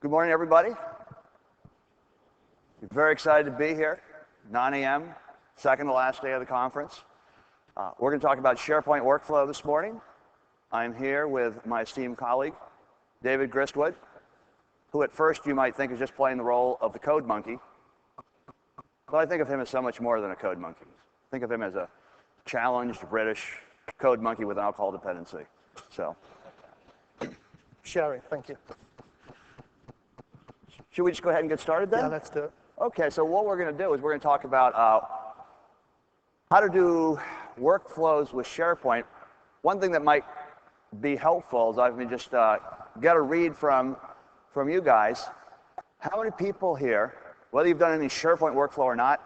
Good morning, everybody. Very excited to be here. 9 a.m., second to last day of the conference. We're going to talk about SharePoint workflow this morning. I'm here with my esteemed colleague, David Gristwood, who at first you might think is just playing the role of the code monkey. But I think of him as so much more than a code monkey. Think of him as a challenged British code monkey with an alcohol dependency. So, Sharing, thank you. Should we just go ahead and get started then? Yeah, let's do it. Okay, so what we're going to do is we're going to talk about how to do workflows with SharePoint. One thing that might be helpful is I've just get a read from you guys. How many people here, whether you've done any SharePoint workflow or not,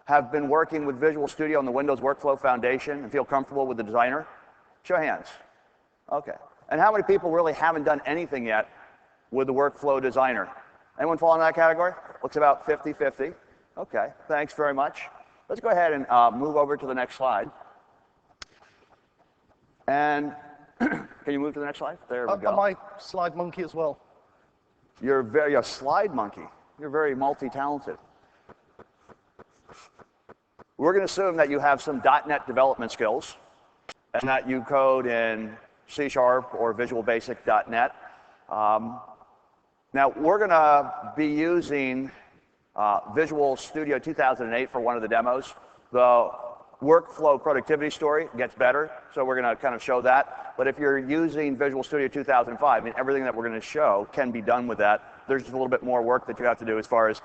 have been working with Visual Studio and the Windows Workflow Foundation and feel comfortable with the designer? Show of hands. Okay. And how many people really haven't done anything yet with the Workflow Designer? Anyone fall in that category? Looks about 50-50. Okay, thanks very much. Let's go ahead and move over to the next slide. And can you move to the next slide? There we go. Am I slide monkey as well? You're a slide monkey. You're very multi-talented. We're going to assume that you have some .NET development skills and that you code in C# or Visual Basic .NET. Now, we're going to be using Visual Studio 2008 for one of the demos. The workflow productivity story gets better, so we're going to kind of show that. But if you're using Visual Studio 2005, I mean, everything that we're going to show can be done with that. There's just a little bit more work that you have to do as far as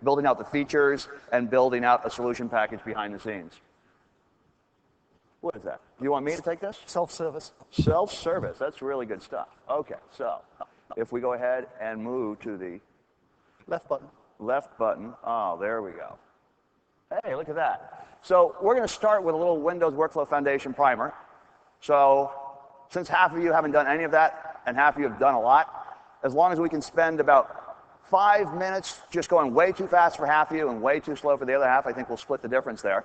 building out the features and building out a solution package behind the scenes. What is that? Do you want me to take this? Self-service. Self-service. That's really good stuff. Okay, so if we go ahead and move to the Left button. left button. Oh, there we go. Hey, look at that. So we're going to start with a little Windows Workflow Foundation primer. So since half of you haven't done any of that and half of you have done a lot, as long as we can spend about 5 minutes just going way too fast for half of you and way too slow for the other half, I think we'll split the difference there.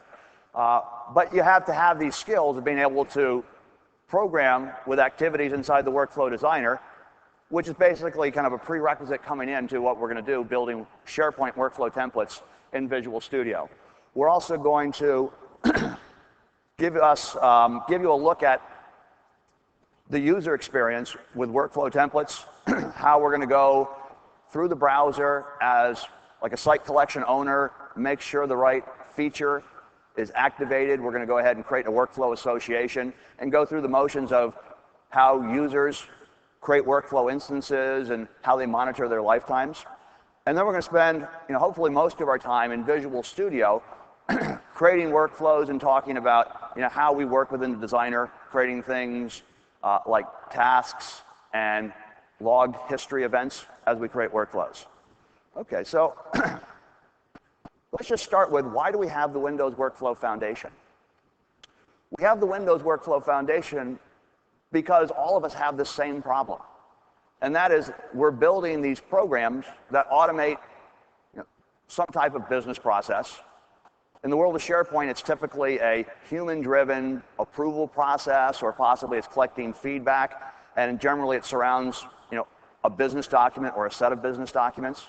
But you have to have these skills of being able to program with activities inside the Workflow Designer, which is basically kind of a prerequisite coming into what we're going to do, building SharePoint workflow templates in Visual Studio. We're also going to give you a look at the user experience with workflow templates, how we're going to go through the browser as like a site collection owner, make sure the right feature is activated. We're going to go ahead and create a workflow association and go through the motions of how users create workflow instances and how they monitor their lifetimes. And then we're going to spend, hopefully most of our time in Visual Studio creating workflows and talking about, how we work within the designer, creating things like tasks and logged history events as we create workflows. Okay, so let's just start with, why do we have the Windows Workflow Foundation? We have the Windows Workflow Foundation because all of us have the same problem. And that is, we're building these programs that automate some type of business process. In the world of SharePoint, it's typically a human-driven approval process, or possibly it's collecting feedback, and generally it surrounds a business document or a set of business documents.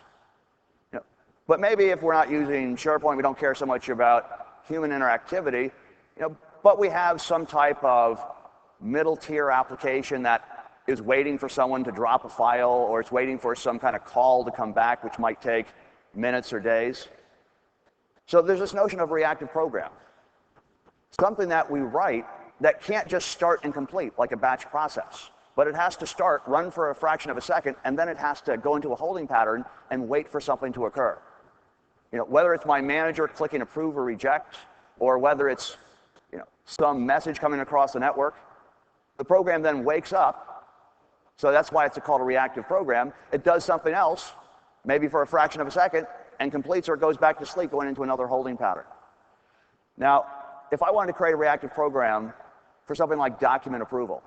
But maybe if we're not using SharePoint, we don't care so much about human interactivity, but we have some type of middle-tier application that is waiting for someone to drop a file, or it's waiting for some kind of call to come back, which might take minutes or days. So there's this notion of reactive program, something that we write that can't just start and complete like a batch process. But it has to start, run for a fraction of a second, and then it has to go into a holding pattern and wait for something to occur. Whether it's my manager clicking approve or reject, or whether it's some message coming across the network, the program then wakes up. So that's why it's called a reactive program. It does something else, maybe for a fraction of a second, and completes, or it goes back to sleep, going into another holding pattern. Now, if I wanted to create a reactive program for something like document approval,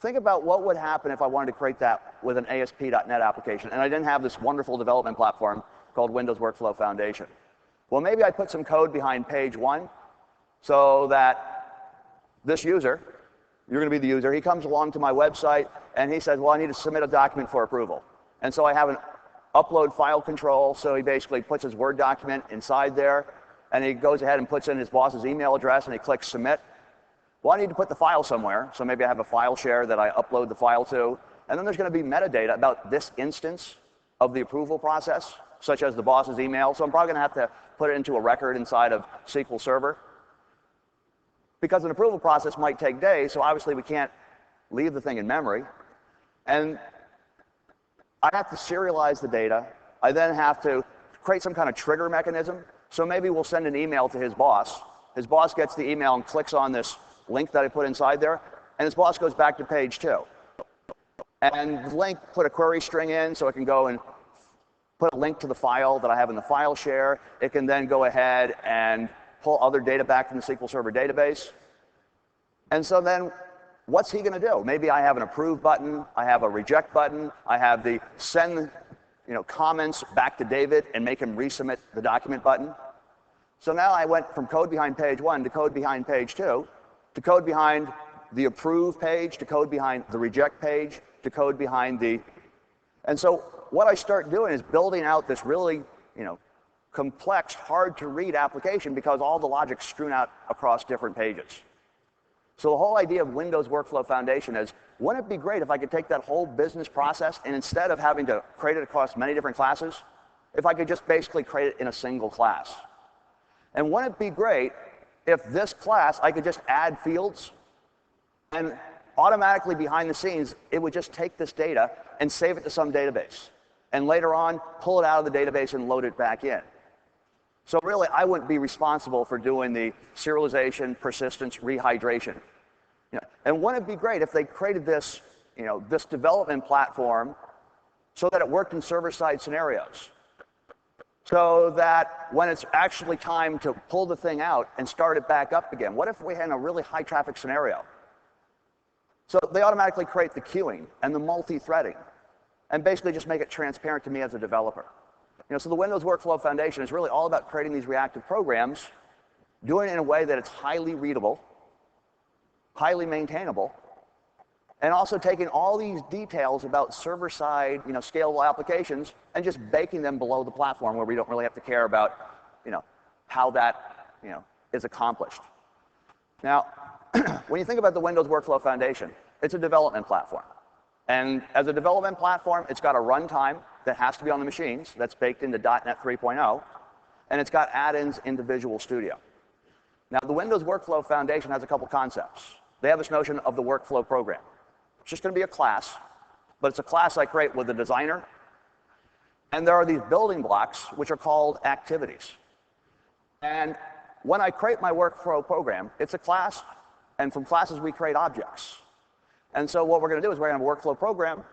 think about what would happen if I wanted to create that with an ASP.NET application, and I didn't have this wonderful development platform called Windows Workflow Foundation. Well, maybe I put some code behind page 1 so that this user You're going to be the user. He comes along to my website, and he says, well, I need to submit a document for approval. And so I have an upload file control, so he basically puts his Word document inside there, and he goes ahead and puts in his boss's email address, and he clicks submit. Well, I need to put the file somewhere, so maybe I have a file share that I upload the file to, and then there's going to be metadata about this instance of the approval process, such as the boss's email, so I'm probably going to have to put it into a record inside of SQL Server. Because an approval process might take days, so obviously we can't leave the thing in memory. And I have to serialize the data. I then have to create some kind of trigger mechanism. So maybe we'll send an email to his boss. His boss gets the email and clicks on this link that I put inside there, and his boss goes back to page 2. And the link, put a query string in so it can go and put a link to the file that I have in the file share. It can then go ahead and pull other data back from the SQL Server database. And so then what's he going to do? Maybe I have an approve button, I have a reject button, I have the send comments back to David and make him resubmit the document button. So now I went from code behind page 1 to code behind page 2, to code behind the approve page, to code behind the reject page, to code behind the... And so what I start doing is building out this really, complex, hard-to-read application because all the logic's strewn out across different pages. So the whole idea of Windows Workflow Foundation is, wouldn't it be great if I could take that whole business process and instead of having to create it across many different classes, if I could just basically create it in a single class? And wouldn't it be great if this class, I could just add fields and automatically behind the scenes, it would just take this data and save it to some database. And later on, pull it out of the database and load it back in. So really, I wouldn't be responsible for doing the serialization, persistence, rehydration. And wouldn't it be great if they created this, this development platform so that it worked in server-side scenarios? So that when it's actually time to pull the thing out and start it back up again, what if we had a really high traffic scenario? So they automatically create the queuing and the multi-threading and basically just make it transparent to me as a developer. So the Windows Workflow Foundation is really all about creating these reactive programs, doing it in a way that it's highly readable, highly maintainable, and also taking all these details about server-side, scalable applications and just baking them below the platform where we don't really have to care about, how that, is accomplished. Now, when you think about the Windows Workflow Foundation, it's a development platform. And as a development platform, it's got a runtime that has to be on the machines, that's baked into .NET 3.0, and it's got add-ins into Visual Studio. Now, the Windows Workflow Foundation has a couple concepts. They have this notion of the workflow program. It's just going to be a class, but it's a class I create with a designer, and there are these building blocks, which are called activities. And when I create my workflow program, it's a class, and from classes we create objects. And so what we're going to do is we're going to have a workflow program,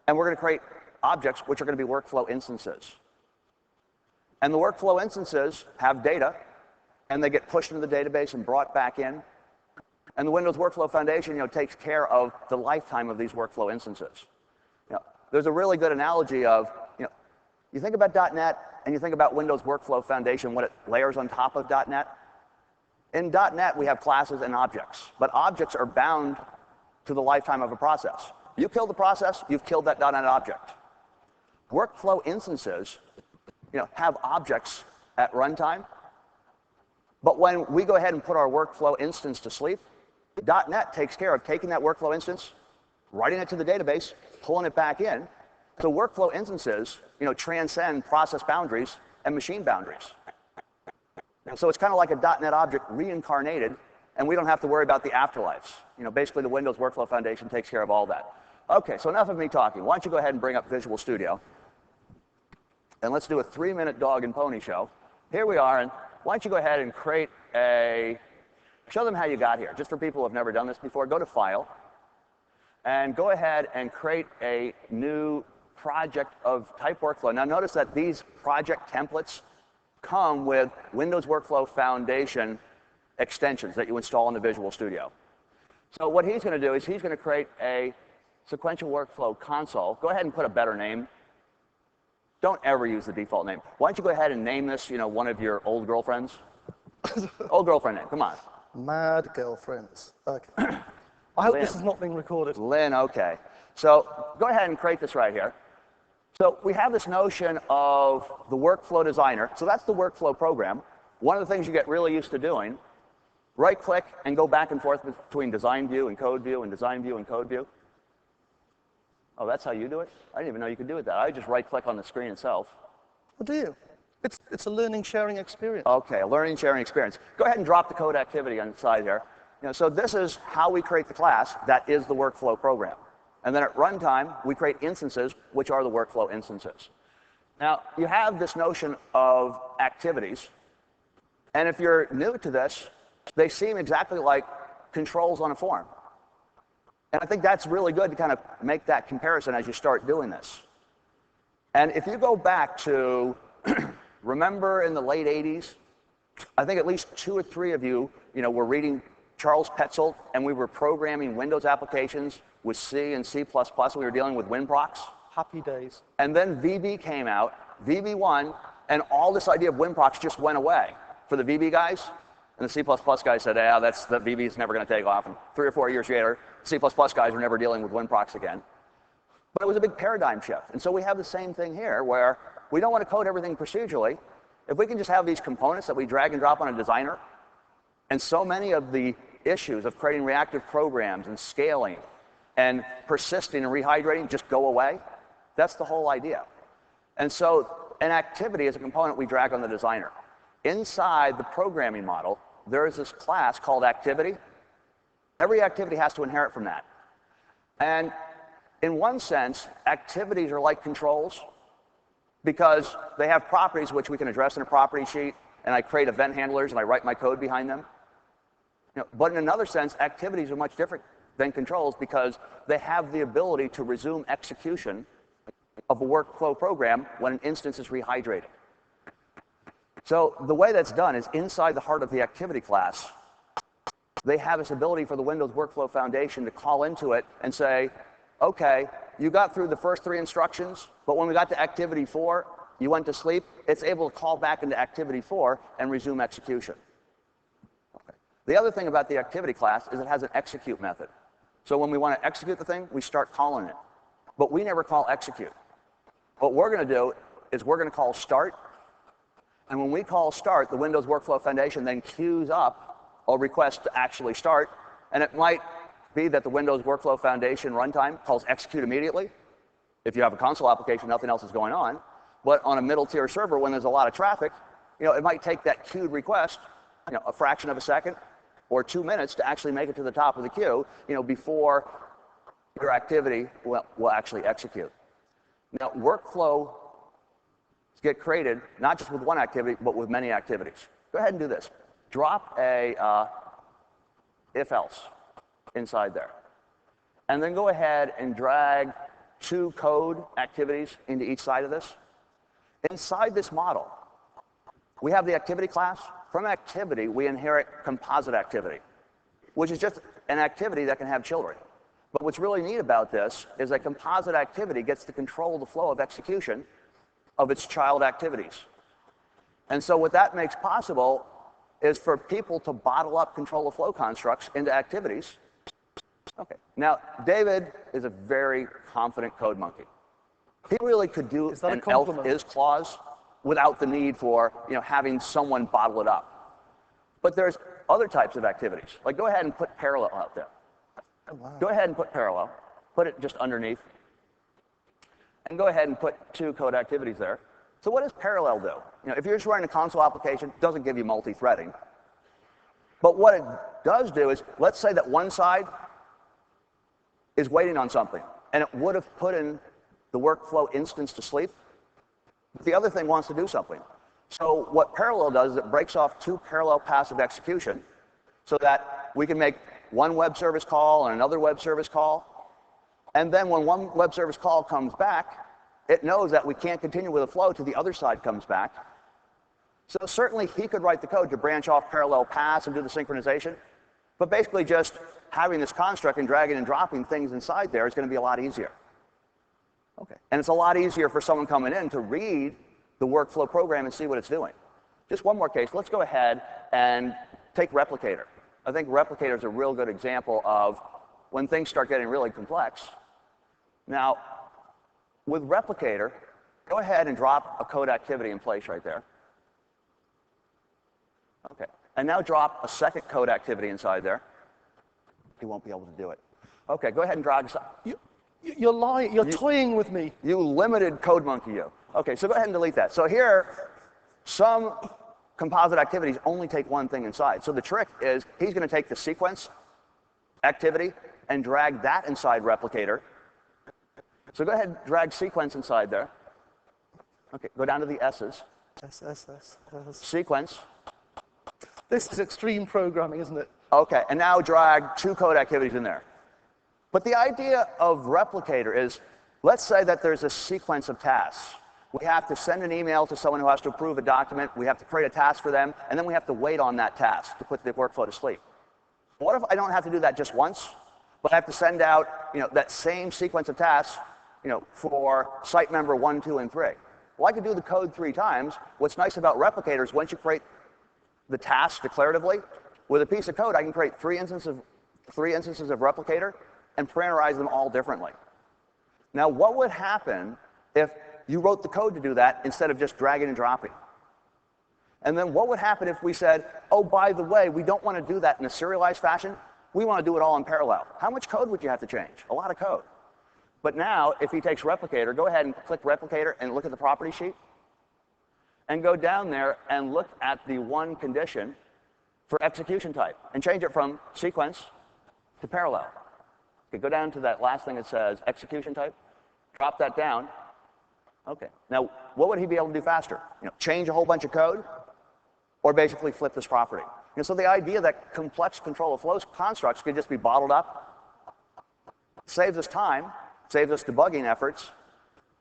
and we're going to create objects which are going to be workflow instances. And the workflow instances have data, and they get pushed into the database and brought back in. And the Windows Workflow Foundation, takes care of the lifetime of these workflow instances. There's a really good analogy of, you think about .NET and you think about Windows Workflow Foundation, what it layers on top of .NET. In .NET, we have classes and objects, but objects are bound to the lifetime of a process. You kill the process, you've killed that .NET object. Workflow instances, have objects at runtime, but when we go ahead and put our workflow instance to sleep, .NET takes care of taking that workflow instance, writing it to the database, pulling it back in. So workflow instances, transcend process boundaries and machine boundaries. And so it's kind of like a .NET object reincarnated, and we don't have to worry about the afterlives. Basically the Windows Workflow Foundation takes care of all that. Okay, so enough of me talking. Why don't you go ahead and bring up Visual Studio, and let's do a 3-minute dog and pony show. Here we are, and why don't you go ahead and create show them how you got here. Just for people who have never done this before, go to File, and go ahead and create a new project of type workflow. Now notice that these project templates come with Windows Workflow Foundation extensions that you install in the Visual Studio. So what he's going to do is he's going to create a sequential workflow console. Go ahead and put a better name. Don't ever use the default name. Why don't you go ahead and name this, one of your old girlfriends? Old girlfriend name, come on. Mad girlfriends. Okay. Why I hope Lynn. this is not being recorded. Lynn, okay. So go ahead and create this right here. So we have this notion of the workflow designer. So that's the workflow program. One of the things you get really used to doing, right-click and go back and forth between design view and code view and design view and code view. Oh, that's how you do it? I didn't even know you could do it that. I just right-click on the screen itself. Oh, do you? It's a learning sharing experience. Okay, a learning sharing experience. Go ahead and drop the code activity on the side here. So this is how we create the class. That is the workflow program. And then at runtime, we create instances, which are the workflow instances. Now, you have this notion of activities. And if you're new to this, they seem exactly like controls on a form. And I think that's really good to kind of make that comparison as you start doing this. And if you go back to, remember in the late 80s, I think at least 2 or 3 of you, were reading Charles Petzold, and we were programming Windows applications with C and C++. We were dealing with WinProcs. Happy days. And then VB came out, VB1, and all this idea of WinProcs just went away for the VB guys. And the C++ guys said, yeah, the VB is never going to take off. And 3 or 4 years later, C++ guys were never dealing with WinProcs again. But it was a big paradigm shift. And so we have the same thing here, where we don't want to code everything procedurally. If we can just have these components that we drag and drop on a designer, and so many of the issues of creating reactive programs and scaling and persisting and rehydrating just go away, that's the whole idea. And so an activity is a component we drag on the designer. Inside the programming model, there is this class called activity. Every activity has to inherit from that. And in one sense, activities are like controls because they have properties which we can address in a property sheet, and I create event handlers and I write my code behind them. But in another sense, activities are much different than controls because they have the ability to resume execution of a workflow program when an instance is rehydrated. So the way that's done is inside the heart of the activity class, they have this ability for the Windows Workflow Foundation to call into it and say, okay, you got through the first 3 instructions, but when we got to activity 4, you went to sleep. It's able to call back into activity 4 and resume execution. Okay. The other thing about the activity class is it has an execute method. So when we want to execute the thing, we start calling it. But we never call execute. What we're going to do is we're going to call start. And when we call start, the Windows Workflow Foundation then queues up a request to actually start. And it might be that the Windows Workflow Foundation runtime calls execute immediately. If you have a console application, nothing else is going on. But on a middle tier server, when there's a lot of traffic, it might take that queued request, a fraction of a second or 2 minutes to actually make it to the top of the queue, before your activity will actually execute. Now, workflow get created not just with one activity, but with many activities. Go ahead and do this. Drop a if-else inside there. And then go ahead and drag 2 code activities into each side of this. Inside this model, we have the activity class. From activity, we inherit composite activity, which is just an activity that can have children. But what's really neat about this is that composite activity gets to control the flow of execution of its child activities. And so what that makes possible is for people to bottle up control of flow constructs into activities. Okay. Now, David is a very confident code monkey. He really could do an else-is clause without the need for having someone bottle it up. But there's other types of activities. Like go ahead and put parallel out there. Oh, wow. Go ahead and put parallel. Put it just underneath. And go ahead and put 2 code activities there. So what does parallel do? If you're just running a console application, it doesn't give you multi-threading. But what it does do is, let's say that one side is waiting on something, and it would have put in the workflow instance to sleep. But the other thing wants to do something. So what parallel does is it breaks off 2 parallel paths of execution so that we can make one web service call and another web service call. And then when one web service call comes back, it knows that we can't continue with the flow till the other side comes back. So certainly he could write the code to branch off parallel paths and do the synchronization. But basically just having this construct and dragging and dropping things inside there is going to be a lot easier. Okay. And it's a lot easier for someone coming in to read the workflow program and see what it's doing. Just one more case. Let's go ahead and take Replicator. I think Replicator is a real good example of when things start getting really complex. Now, with Replicator, go ahead and drop a code activity in place right there. Okay, and now drop a second code activity inside there. You won't be able to do it. Okay, go ahead and drag aside. You're lying. You're toying with me. You limited code monkey you. Okay, so go ahead and delete that. So here, some composite activities only take one thing inside. So the trick is he's going to take the sequence activity and drag that inside Replicator. So go ahead and drag sequence inside there. Okay, go down to the S's. S. Sequence. This is extreme programming, isn't it? Okay, and now drag two code activities in there. But the idea of Replicator is, let's say that there's a sequence of tasks. We have to send an email to someone who has to approve a document, we have to create a task for them, and then we have to wait on that task to put the workflow to sleep. What if I don't have to do that just once, but I have to send out that same sequence of tasks for site member 1, 2, and 3? Well, I could do the code 3 times. What's nice about Replicator is once you create the task declaratively, with a piece of code, I can create three instances of Replicator and parameterize them all differently. Now, what would happen if you wrote the code to do that instead of just dragging and dropping? And then what would happen if we said, oh, by the way, we don't want to do that in a serialized fashion. We want to do it all in parallel. How much code would you have to change? A lot of code. But now, if he takes Replicator, go ahead and click Replicator and look at the property sheet. And go down there and look at the one condition for execution type and change it from sequence to parallel. Okay, go down to that last thing that says execution type. Drop that down. Okay. Now, what would he be able to do faster? Change a whole bunch of code, or basically flip this property. So the idea that complex control of flows constructs could just be bottled up saves us time, saves us debugging efforts,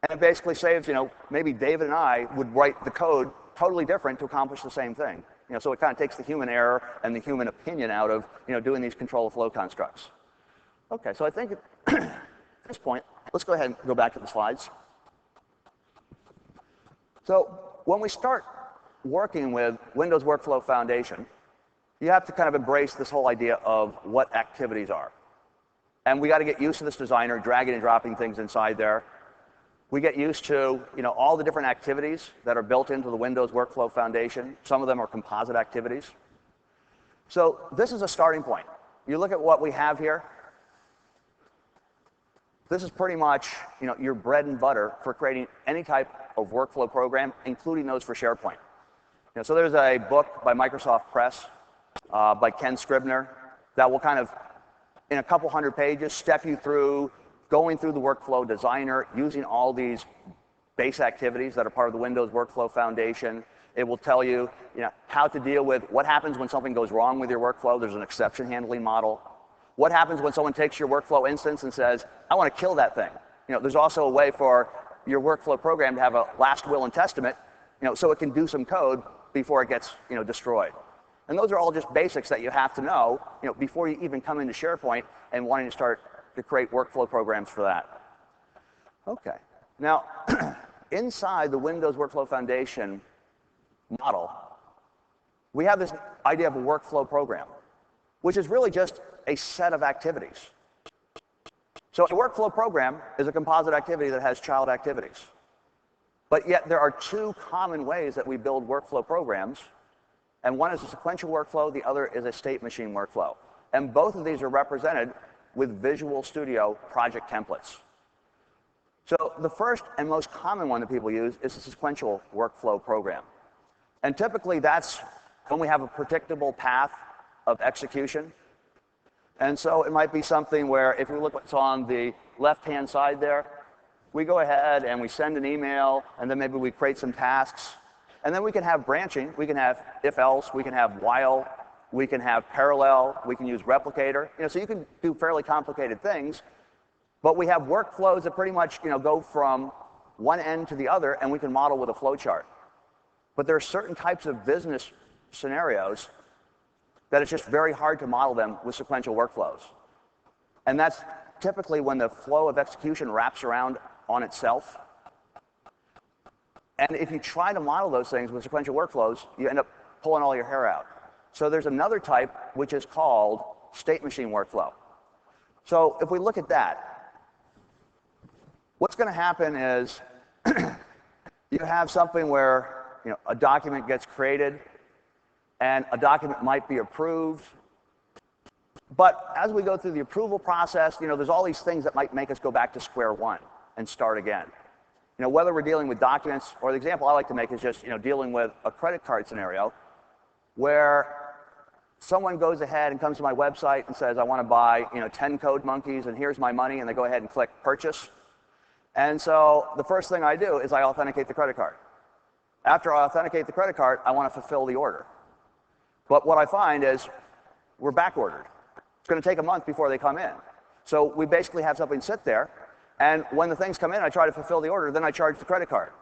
and it basically saves, maybe David and I would write the code totally different to accomplish the same thing. So it kind of takes the human error and the human opinion out of, doing these control of flow constructs. Okay, so I think at this point, let's go ahead and go back to the slides. So when we start working with Windows Workflow Foundation, you have to kind of embrace this whole idea of what activities are. And we got to get used to this designer dragging and dropping things inside there. We get used to all the different activities that are built into the Windows Workflow Foundation. Some of them are composite activities. So this is a starting point. You look at what we have here. This is pretty much your bread and butter for creating any type of workflow program, including those for SharePoint. So there's a book by Microsoft Press by Ken Scribner that will kind of, in a couple hundred pages, step you through going through the workflow designer, using all these base activities that are part of the Windows Workflow Foundation. It will tell you, how to deal with what happens when something goes wrong with your workflow. There's an exception handling model. What happens when someone takes your workflow instance and says, I want to kill that thing? There's also a way for your workflow program to have a last will and testament, so it can do some code before it gets, destroyed. And those are all just basics that you have to know, before you even come into SharePoint and wanting to start to create workflow programs for that. Okay. Now, inside the Windows Workflow Foundation model, we have this idea of a workflow program, which is really just a set of activities. So a workflow program is a composite activity that has child activities. But yet there are two common ways that we build workflow programs, and one is a sequential workflow, the other is a state machine workflow. And both of these are represented with Visual Studio project templates. So the first and most common one that people use is a sequential workflow program. And typically that's when we have a predictable path of execution. And so it might be something where if we look what's on the left-hand side there, we go ahead and we send an email, and then maybe we create some tasks. And then we can have branching. We can have if-else. We can have while. We can have parallel. We can use replicator. So you can do fairly complicated things. But we have workflows that pretty much go from one end to the other, and we can model with a flow chart. But there are certain types of business scenarios that it's just very hard to model them with sequential workflows. And that's typically when the flow of execution wraps around on itself. And if you try to model those things with sequential workflows, you end up pulling all your hair out. So there's another type which is called state machine workflow. So if we look at that, what's going to happen is you have something where a document gets created and a document might be approved. But as we go through the approval process, there's all these things that might make us go back to square one and start again. Whether we're dealing with documents, or the example I like to make is just dealing with a credit card scenario where someone goes ahead and comes to my website and says, I want to buy 10 code monkeys and here's my money, and they go ahead and click purchase. And so the first thing I do is I authenticate the credit card. After I authenticate the credit card, I want to fulfill the order. But what I find is we're back ordered. It's going to take a month before they come in. So we basically have something sit there, and when the things come in, I try to fulfill the order, then I charge the credit card.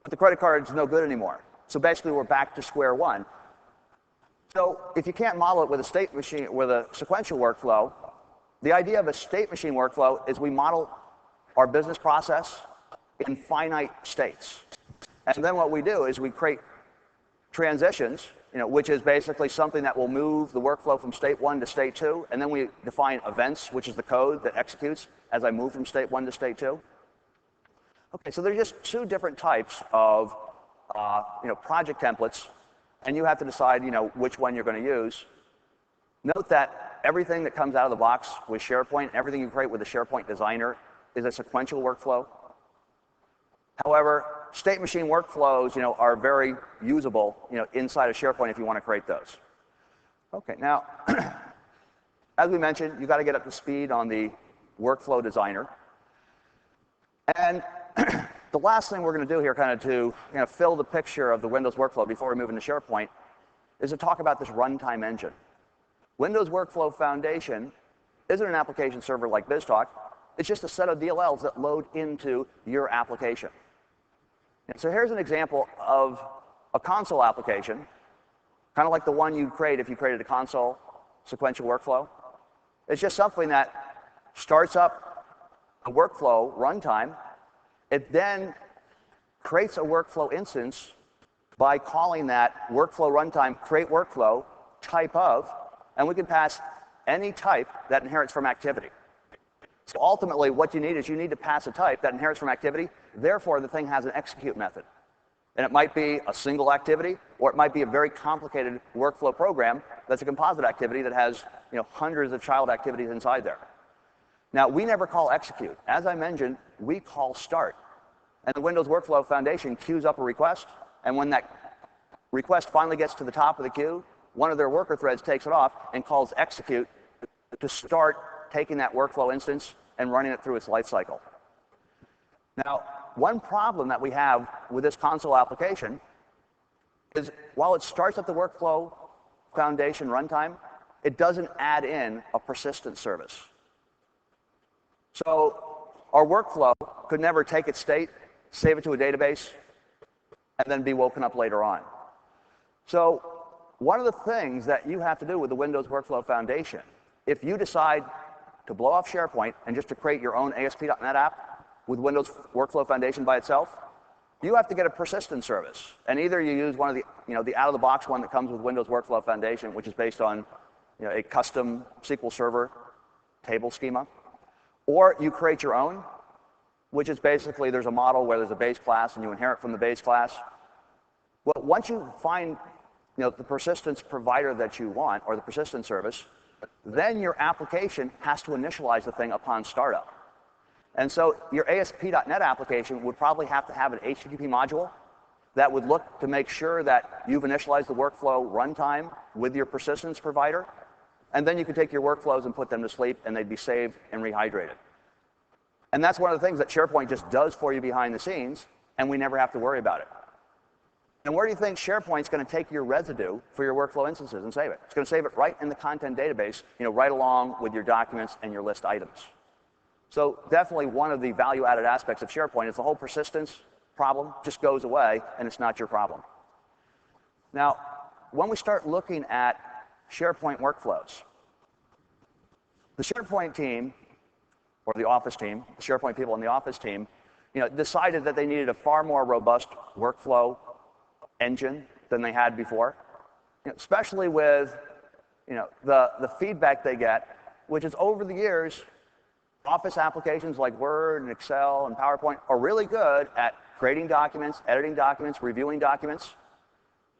But the credit card is no good anymore. So basically we're back to square one. So if you can't model it with a state machine, with a sequential workflow, the idea of a state machine workflow is we model our business process in finite states. And then what we do is we create transitions, which is basically something that will move the workflow from state one to state two, and then we define events, which is the code that executes as I move from state one to state two. Okay, so there's just two different types of project templates, and you have to decide which one you're going to use. Note that everything that comes out of the box with SharePoint, everything you create with the SharePoint Designer is a sequential workflow. However, state machine workflows, are very usable, inside of SharePoint if you want to create those. Okay, now, as we mentioned, you got to get up to speed on the workflow designer. And the last thing we're going to do here, kind of to fill the picture of the Windows workflow before we move into SharePoint, is to talk about this runtime engine. Windows Workflow Foundation isn't an application server like BizTalk. It's just a set of DLLs that load into your application. And so here's an example of a console application, kind of like the one you'd create if you created a console sequential workflow. It's just something that starts up a workflow runtime. It then creates a workflow instance by calling that workflow runtime create workflow type of, and we can pass any type that inherits from activity. So ultimately, what you need is you need to pass a type that inherits from activity. Therefore, the thing has an execute method. And it might be a single activity, or it might be a very complicated workflow program that's a composite activity that has hundreds of child activities inside there. Now, we never call execute. As I mentioned, we call start. And the Windows Workflow Foundation queues up a request, and when that request finally gets to the top of the queue, one of their worker threads takes it off and calls execute to start taking that workflow instance and running it through its life cycle. Now, one problem that we have with this console application is while it starts up the Workflow Foundation runtime, it doesn't add in a persistent service. So our workflow could never take its state, save it to a database, and then be woken up later on. So one of the things that you have to do with the Windows Workflow Foundation, if you decide to blow off SharePoint and just to create your own ASP.NET app with Windows Workflow Foundation by itself, you have to get a persistent service. And either you use one of the out-of-the-box one that comes with Windows Workflow Foundation, which is based on a custom SQL Server table schema, or you create your own, which is basically there's a model where there's a base class and you inherit from the base class. Well, once you find the persistence provider that you want, or the persistence service, then your application has to initialize the thing upon startup. And so your ASP.NET application would probably have to have an HTTP module that would look to make sure that you've initialized the workflow runtime with your persistence provider, and then you can take your workflows and put them to sleep, and they'd be saved and rehydrated. And that's one of the things that SharePoint just does for you behind the scenes, and we never have to worry about it. And where do you think SharePoint's going to take your residue for your workflow instances and save it? It's going to save it right in the content database, right along with your documents and your list items. So definitely one of the value-added aspects of SharePoint is the whole persistence problem just goes away, and it's not your problem. Now, when we start looking at SharePoint workflows, the SharePoint team, or the Office team, the SharePoint people in the Office team, decided that they needed a far more robust workflow engine than they had before, especially with the feedback they get which is over the years, Office applications like Word and Excel and PowerPoint are really good at creating documents, editing documents, reviewing documents.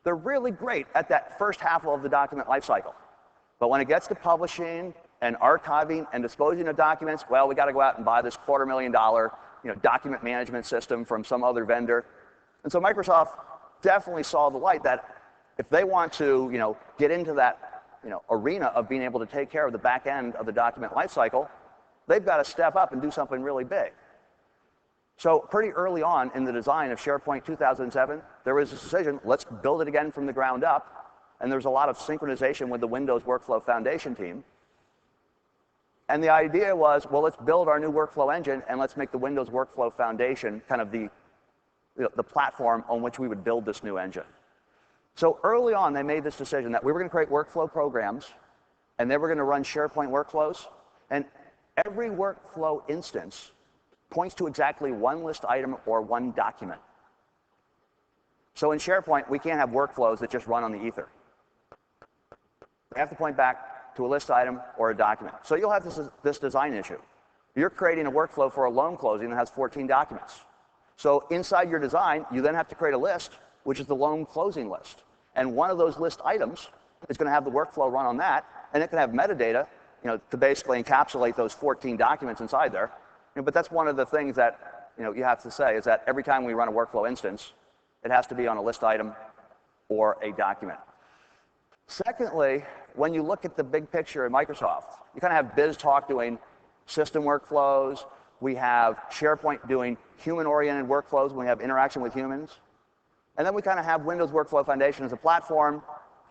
They're really great at that first half of the document lifecycle. But when it gets to publishing and archiving and disposing of documents, well, we got to go out and buy this $250,000, document management system from some other vendor. And so Microsoft definitely saw the light that if they want to, get into that, arena of being able to take care of the back end of the document lifecycle, they've got to step up and do something really big. So pretty early on in the design of SharePoint 2007, there was a decision, let's build it again from the ground up. And there's a lot of synchronization with the Windows Workflow Foundation team. And the idea was, well, let's build our new workflow engine and let's make the Windows Workflow Foundation kind of the platform on which we would build this new engine. So early on, they made this decision that we were going to create workflow programs, and they were going to run SharePoint workflows, and every workflow instance points to exactly one list item or one document. So in SharePoint, we can't have workflows that just run on the ether. They have to point back to a list item or a document. So you'll have this design issue. You're creating a workflow for a loan closing that has 14 documents. So inside your design, you then have to create a list, which is the loan closing list. And one of those list items is going to have the workflow run on that, and it can have metadata, to basically encapsulate those 14 documents inside there. But that's one of the things that you have to say is that every time we run a workflow instance, it has to be on a list item or a document. Secondly, when you look at the big picture in Microsoft, you kind of have BizTalk doing system workflows. We have SharePoint doing human-oriented workflows when we have interaction with humans. And then we kind of have Windows Workflow Foundation as a platform.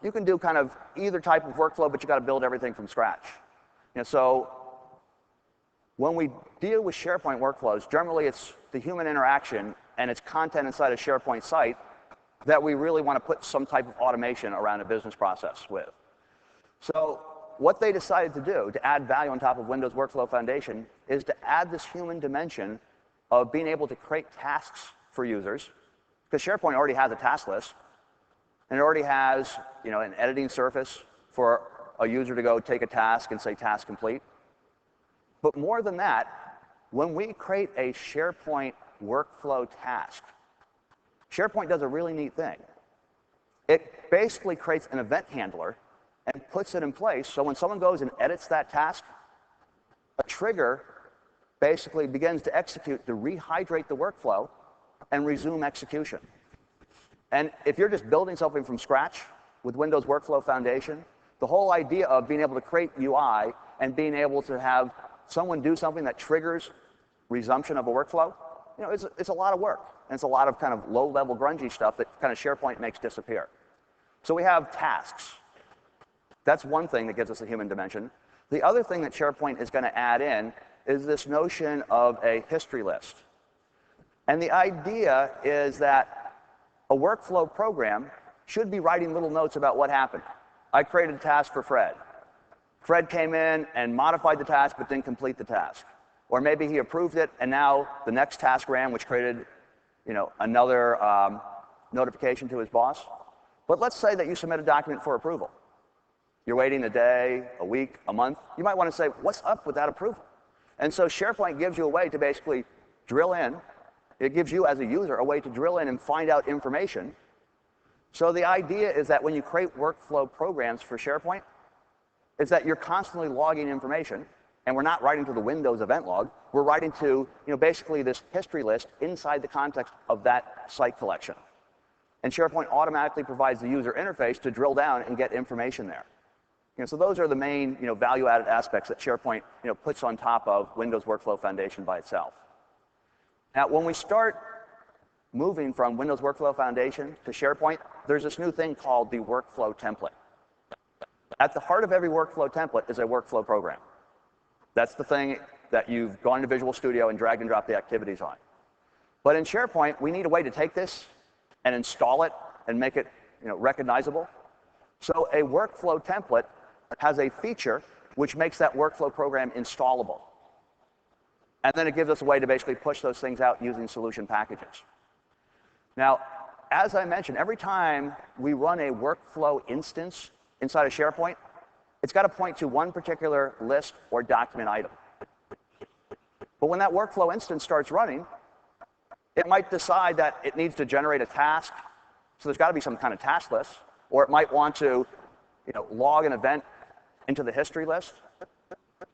You can do kind of either type of workflow, but you got to build everything from scratch. So when we deal with SharePoint workflows, generally it's the human interaction and its content inside a SharePoint site that we really want to put some type of automation around a business process with. So what they decided to do to add value on top of Windows Workflow Foundation is to add this human dimension of being able to create tasks for users, because SharePoint already has a task list, and it already has an editing surface for a user to go take a task and say task complete. But more than that, when we create a SharePoint workflow task, SharePoint does a really neat thing. It basically creates an event handler and puts it in place so when someone goes and edits that task, a trigger basically begins to execute to rehydrate the workflow and resume execution. And if you're just building something from scratch with Windows Workflow Foundation, the whole idea of being able to create UI and being able to have someone do something that triggers resumption of a workflow, it's a lot of work. And it's a lot of kind of low-level grungy stuff that kind of SharePoint makes disappear. So we have tasks. That's one thing that gives us a human dimension. The other thing that SharePoint is going to add in is this notion of a history list. And the idea is that a workflow program should be writing little notes about what happened. I created a task for Fred. Fred came in and modified the task but didn't complete the task. Or maybe he approved it and now the next task ran, which created another notification to his boss. But let's say that you submit a document for approval. You're waiting a day, a week, a month. You might want to say, what's up with that approval? And so SharePoint gives you a way to basically drill in. It gives you as a user a way to drill in and find out information. So the idea is that when you create workflow programs for SharePoint, is that you're constantly logging information, and we're not writing to the Windows event log. We're writing to basically this history list inside the context of that site collection. And SharePoint automatically provides the user interface to drill down and get information there. So those are the main value-added aspects that SharePoint puts on top of Windows Workflow Foundation by itself. Now, when we start moving from Windows Workflow Foundation to SharePoint, there's this new thing called the workflow template. At the heart of every workflow template is a workflow program. That's the thing that you've gone to Visual Studio and drag and drop the activities on. But in SharePoint, we need a way to take this and install it and make it recognizable. So a workflow template has a feature which makes that workflow program installable. And then it gives us a way to basically push those things out using solution packages. Now, as I mentioned, every time we run a workflow instance inside of SharePoint, It's got to point to one particular list or document item. But when that workflow instance starts running, it might decide that it needs to generate a task, so there's got to be some kind of task list, or it might want to log an event into the history list.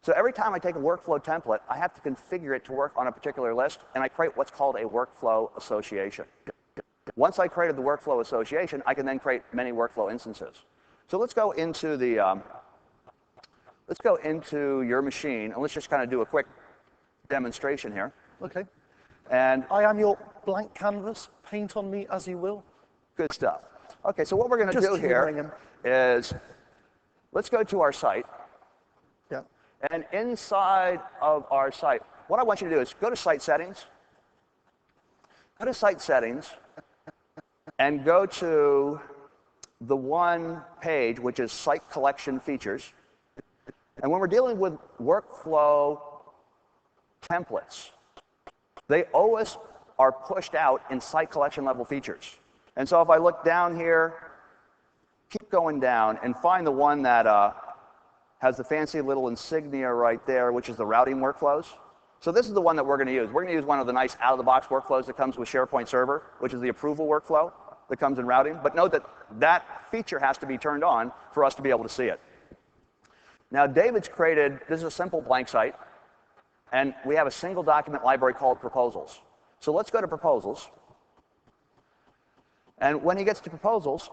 So every time I take a workflow template, I have to configure it to work on a particular list, and I create what's called a workflow association. Once I created the workflow association, I can then create many workflow instances. So let's go into your machine, and let's just kind of do a quick demonstration here. Okay. And I am your blank canvas. Paint on me as you will. good stuff. Okay, so what we're going to do here is let's go to our site. Yeah. And inside of our site, what I want you to do is go to Site Settings. Go to Site Settings and go to the one page, which is Site Collection Features. And when we're dealing with workflow templates, they always are pushed out in site collection level features. And so if I look down here, keep going down, and find the one that has the fancy little insignia right there, which is the routing workflows. So this is the one that we're going to use. We're going to use one of the nice out-of-the-box workflows that comes with SharePoint Server, which is the approval workflow that comes in routing. But note that that feature has to be turned on for us to be able to see it. Now, David's created, this is a simple blank site, and we have a single document library called Proposals. So let's go to Proposals. And when he gets to Proposals,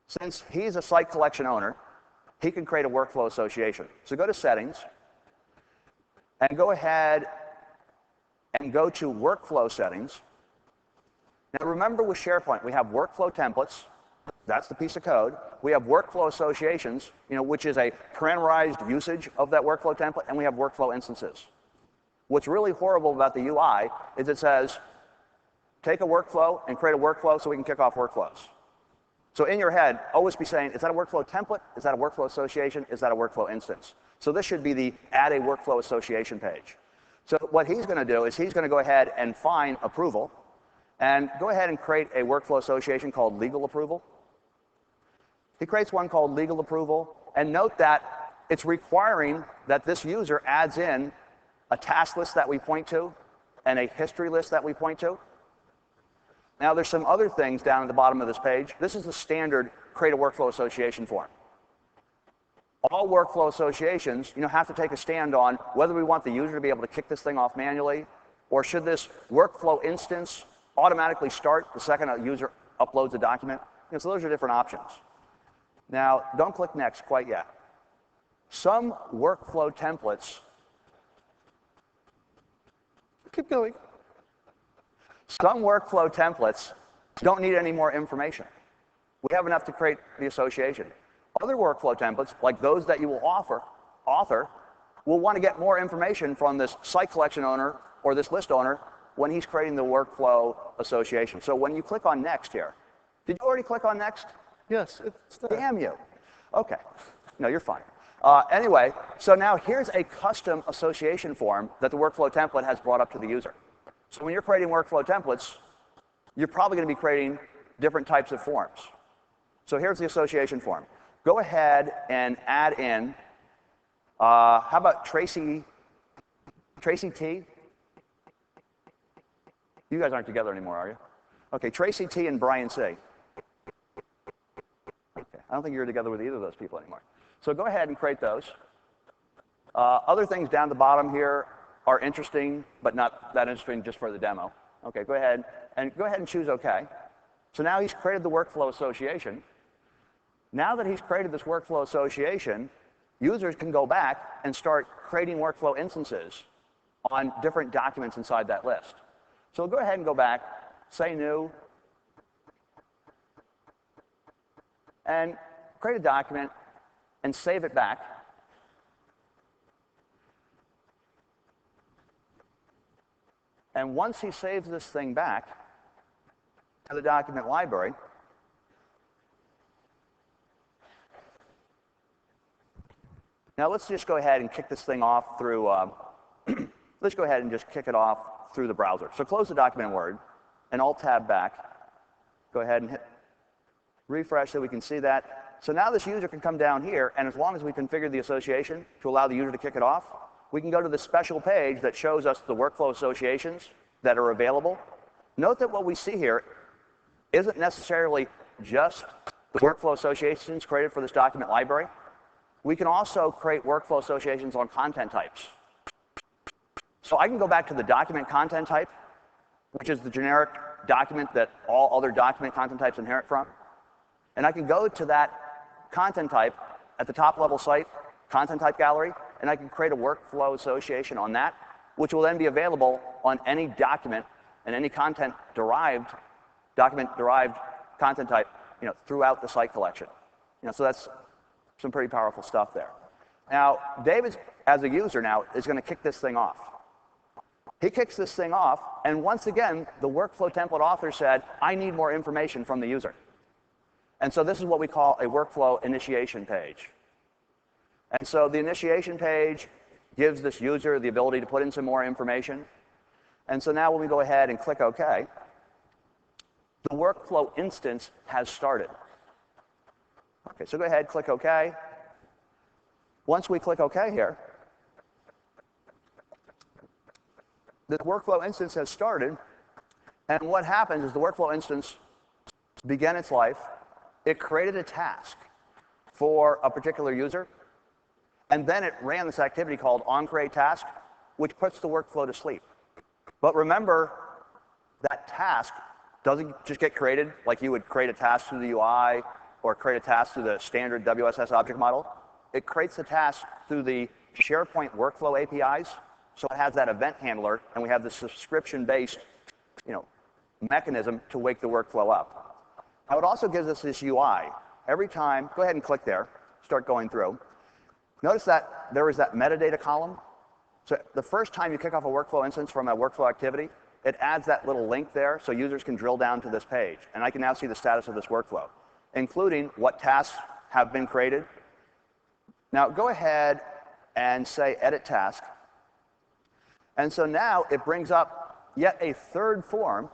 since he's a site collection owner, he can create a workflow association. So go to Settings, and go ahead and go to Workflow Settings. Now remember with SharePoint, we have workflow templates. That's the piece of code. We have workflow associations, which is a parameterized usage of that workflow template, and we have workflow instances. What's really horrible about the UI is it says, take a workflow and create a workflow so we can kick off workflows. So in your head, always be saying, is that a workflow template? Is that a workflow association? Is that a workflow instance? So this should be the Add a Workflow Association page. So what he's going to do is he's going to go ahead and find approval, and go ahead and create a workflow association called Legal Approval. He creates one called Legal Approval, and note that it's requiring that this user adds in a task list that we point to and a history list that we point to. Now there's some other things down at the bottom of this page. This is the standard create a workflow association form. All workflow associations, have to take a stand on whether we want the user to be able to kick this thing off manually, or should this workflow instance automatically start the second a user uploads a document. So those are different options. Now, don't click Next quite yet. Some workflow templates. Keep going. Some workflow templates don't need any more information. We have enough to create the association. Other workflow templates, like those that you will author, will want to get more information from this site collection owner or this list owner when he's creating the workflow association. So when you click on Next here, did you already click on Next? Yes, it's there. Damn you. Okay. No, you're fine. Anyway, so now here's a custom association form that the workflow template has brought up to the user. So when you're creating workflow templates, you're probably going to be creating different types of forms. So here's the association form. Go ahead and add in, how about Tracy T? You guys aren't together anymore, are you? Okay, Tracy T and Brian C. Okay, I don't think you're together with either of those people anymore. So go ahead and create those. Other things down the bottom here are interesting, but not that interesting just for the demo. Okay, go ahead and choose OK. So now he's created the workflow association. Now that he's created this workflow association, users can go back and start creating workflow instances on different documents inside that list. So we'll go ahead and go back, say New, and create a document and save it back. And once he saves this thing back to the document library, now let's just go ahead and kick this thing off through, let's go ahead and just kick it off through the browser. So close the document in Word and Alt-Tab back. Go ahead and hit refresh so we can see that. So now this user can come down here, and as long as we configure the association to allow the user to kick it off, we can go to the special page that shows us the workflow associations that are available. Note that what we see here isn't necessarily just the workflow associations created for this document library. We can also create workflow associations on content types. So I can go back to the document content type, which is the generic document that all other document content types inherit from. And I can go to that content type at the top level site, content type gallery, and I can create a workflow association on that, which will then be available on any document and any document-derived content type, throughout the site collection. So that's some pretty powerful stuff there. Now, David, as a user now, is going to kick this thing off. He kicks this thing off, and once again, the workflow template author said, I need more information from the user. And so this is what we call a workflow initiation page. And so the initiation page gives this user the ability to put in some more information. And so now when we go ahead and click OK, the workflow instance has started. Okay, so go ahead, click OK. Once we click OK here, the workflow instance has started. And what happens is the workflow instance began its life. It created a task for a particular user. And then it ran this activity called onCreateTask, which puts the workflow to sleep. But remember, that task doesn't just get created like you would create a task through the UI or create a task through the standard WSS object model. It creates the task through the SharePoint workflow APIs. So it has that event handler, and we have the subscription-based mechanism to wake the workflow up. Now, it also gives us this UI. Every time, go ahead and click there, start going through. Notice that there is that metadata column. So the first time you kick off a workflow instance from a workflow activity, it adds that little link there so users can drill down to this page. And I can now see the status of this workflow, including what tasks have been created. Now go ahead and say Edit Task. And so now it brings up yet a third form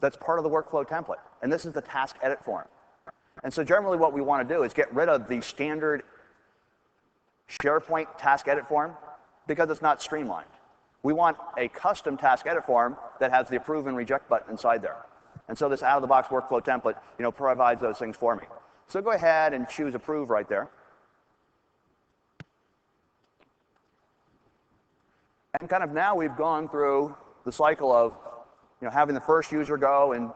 that's part of the workflow template. And this is the Task Edit form. And so generally what we want to do is get rid of the standard SharePoint Task Edit form because it's not streamlined. We want a custom Task Edit form that has the approve and reject button inside there. And so this out-of-the-box workflow template, provides those things for me. So go ahead and choose approve right there. And kind of now we've gone through the cycle of having the first user go and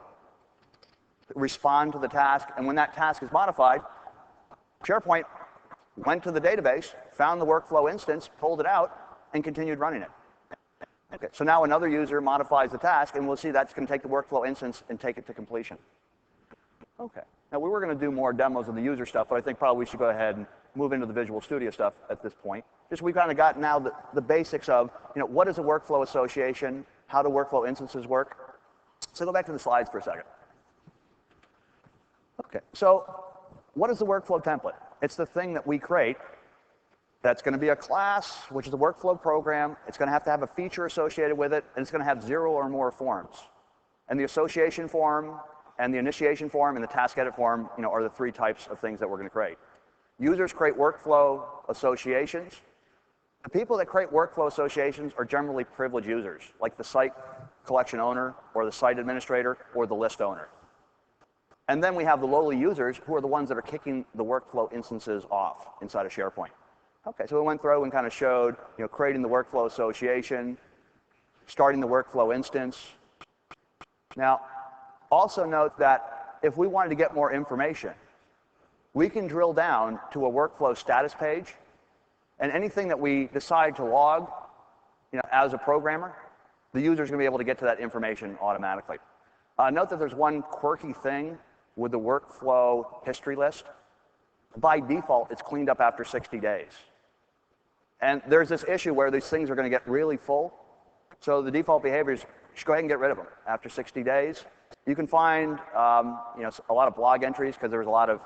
respond to the task. And when that task is modified, SharePoint went to the database, found the workflow instance, pulled it out, and continued running it. Okay, so now another user modifies the task, and we'll see that's going to take the workflow instance and take it to completion. Okay, now we were going to do more demos of the user stuff, but I think probably we should go ahead and move into the Visual Studio stuff at this point. Just we've kind of got now the basics of what is a workflow association, how do workflow instances work. So go back to the slides for a second. Okay, so what is the workflow template? It's the thing that we create that's going to be a class, which is a workflow program. It's going to have a feature associated with it, and it's going to have 0 or more forms. And the association form, and the initiation form, and the task edit form, are the 3 types of things that we're going to create. Users create workflow associations. The people that create workflow associations are generally privileged users, like the site collection owner, or the site administrator, or the list owner. And then we have the lowly users, who are the ones that are kicking the workflow instances off inside of SharePoint. Okay, so we went through and kind of showed, creating the workflow association, starting the workflow instance. Now, also note that if we wanted to get more information, we can drill down to a workflow status page, and anything that we decide to log, as a programmer, the user is going to be able to get to that information automatically. Note that there's one quirky thing with the workflow history list. By default, it's cleaned up after 60 days. And there's this issue where these things are going to get really full. So the default behavior is just go ahead and get rid of them after 60 days. You can find a lot of blog entries because there's a lot of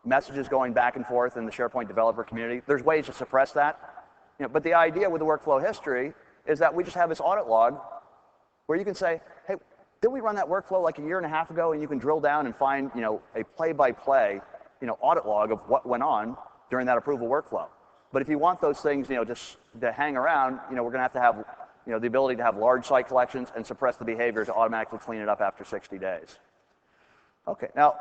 messages going back and forth in the SharePoint developer community. There's ways to suppress that. But the idea with the workflow history is that we just have this audit log where you can say, hey, did we run that workflow like a year and a half ago? And you can drill down and find a play-by-play audit log of what went on during that approval workflow. But if you want those things, just to hang around, we're going to have, the ability to have large site collections and suppress the behavior to automatically clean it up after 60 days. Okay, now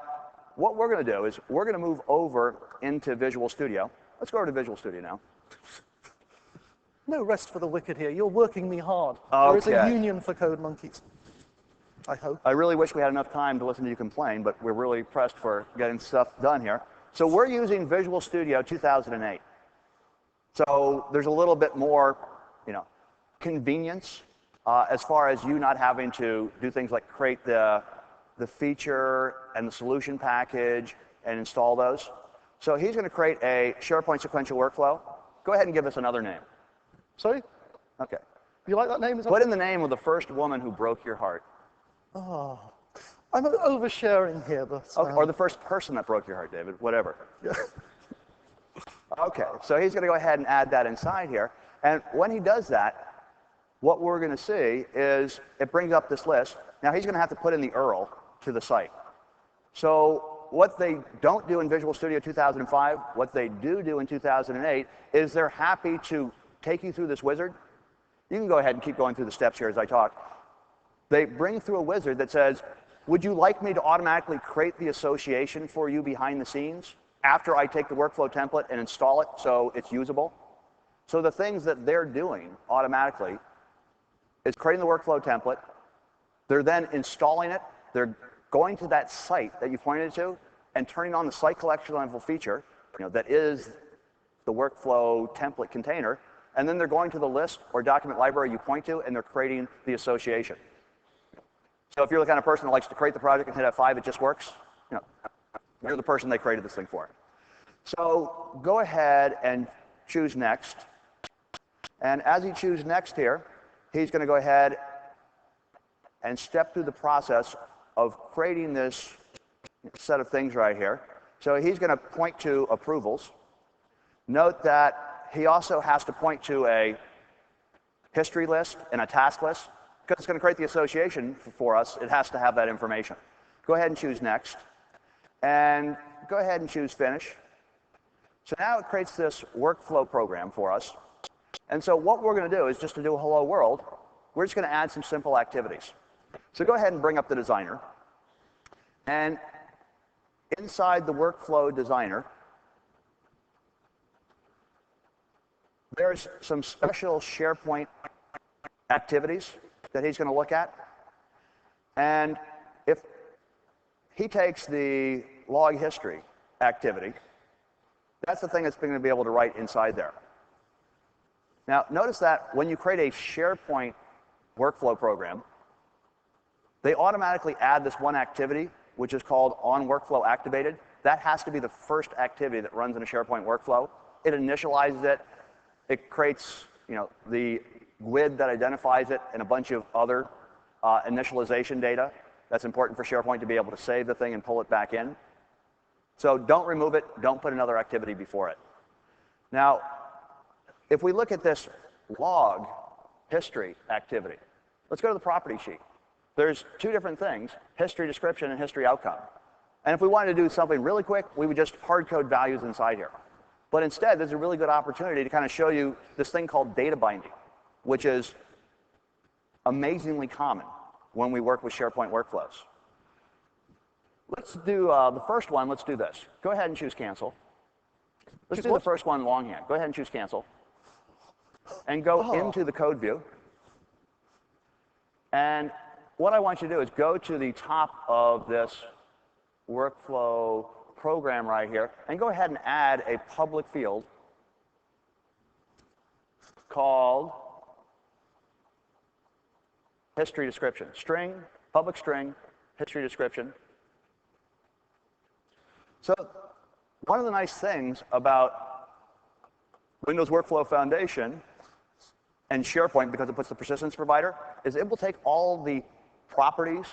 what we're going to do is we're going to move over into Visual Studio. Let's go over to Visual Studio now. No rest for the wicked here. You're working me hard. Okay. There is a union for code monkeys, I hope. I really wish we had enough time to listen to you complain, but we're really pressed for getting stuff done here. So we're using Visual Studio 2008. So there's a little bit more, convenience as far as you not having to do things like create the feature and the solution package and install those. So he's going to create a SharePoint sequential workflow. Go ahead and give us another name. Sorry? Okay. You like that name? Put in the name of the first woman who broke your heart. Oh, I'm oversharing here, but... Okay, or the first person that broke your heart, David, whatever. Yeah. Okay, so he's going to go ahead and add that inside here. And when he does that, what we're going to see is it brings up this list. Now he's going to have to put in the URL to the site. So what they don't do in Visual Studio 2005, what they do in 2008, is they're happy to take you through this wizard. You can go ahead and keep going through the steps here as I talk. They bring through a wizard that says, would you like me to automatically create the association for you behind the scenes after I take the workflow template and install it so it's usable? So the things that they're doing automatically is creating the workflow template. They're then installing it. They're going to that site that you pointed to and turning on the site collection level feature, that is the workflow template container. And then they're going to the list or document library you point to, and they're creating the association. So if you're the kind of person that likes to create the project and hit F5, it just works, you're the person they created this thing for. So go ahead and choose Next. And as you choose Next here, he's going to go ahead and step through the process of creating this set of things right here. So he's going to point to approvals. Note that he also has to point to a history list and a task list. Because it's going to create the association for us, it has to have that information. Go ahead and choose Next. And go ahead and choose Finish. So now it creates this workflow program for us. And so what we're going to do is just to do a hello world, we're just going to add some simple activities. So go ahead and bring up the designer. And inside the workflow designer, there's some special SharePoint activities that he's going to look at. And if he takes the log history activity, that's the thing that's going to be able to write inside there. Now, notice that when you create a SharePoint workflow program, they automatically add this one activity, which is called onWorkflowActivated. That has to be the first activity that runs in a SharePoint workflow. It initializes it. It creates, the GUID that identifies it and a bunch of other initialization data. That's important for SharePoint to be able to save the thing and pull it back in. So don't remove it. Don't put another activity before it. Now, if we look at this log history activity, let's go to the property sheet. There's two different things, history description and history outcome. And if we wanted to do something really quick, we would just hard code values inside here. But instead, there's a really good opportunity to kind of show you this thing called data binding, which is amazingly common when we work with SharePoint workflows. Let's do the first one. Let's do this. Go ahead and choose Cancel. Let's do the first one longhand. Go ahead and choose Cancel. And go into the code view. And what I want you to do is go to the top of this workflow program right here and go ahead and add a public field called history description. String, public string, history description. So one of the nice things about Windows Workflow Foundation and SharePoint, because it puts the persistence provider, is it will take all the properties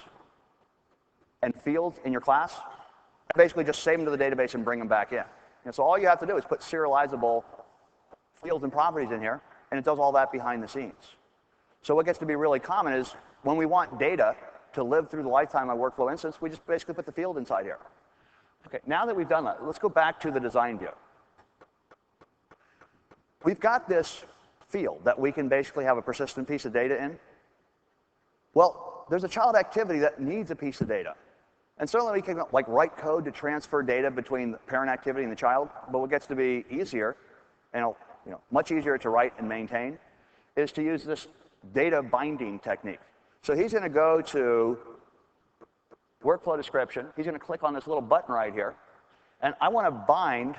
and fields in your class and basically just save them to the database and bring them back in. And so all you have to do is put serializable fields and properties in here, and it does all that behind the scenes. So what gets to be really common is when we want data to live through the lifetime of a workflow instance, we just basically put the field inside here. Okay, now that we've done that, let's go back to the design view. We've got this field that we can basically have a persistent piece of data in. Well, there's a child activity that needs a piece of data. And certainly we can like write code to transfer data between the parent activity and the child, but what gets to be easier, and much easier to write and maintain, is to use this data binding technique. So he's going to go to workflow description. He's going to click on this little button right here. And I want to bind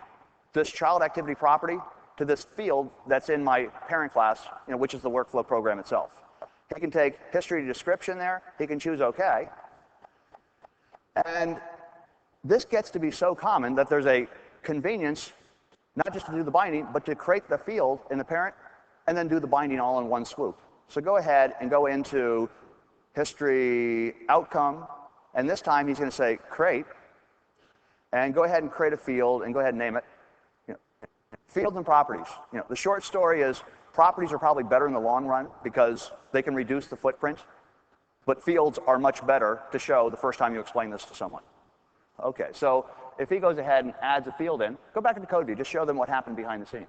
this child activity property to this field that's in my parent class, which is the workflow program itself. He can take history description there. He can choose OK. And this gets to be so common that there's a convenience, not just to do the binding, but to create the field in the parent and then do the binding all in one swoop. So go ahead and go into history outcome. And this time he's going to say create. And go ahead and create a field and go ahead and name it. Fields and properties. The short story is properties are probably better in the long run because they can reduce the footprint. But fields are much better to show the first time you explain this to someone. Okay, so if he goes ahead and adds a field in, go back into code view, just show them what happened behind the scenes.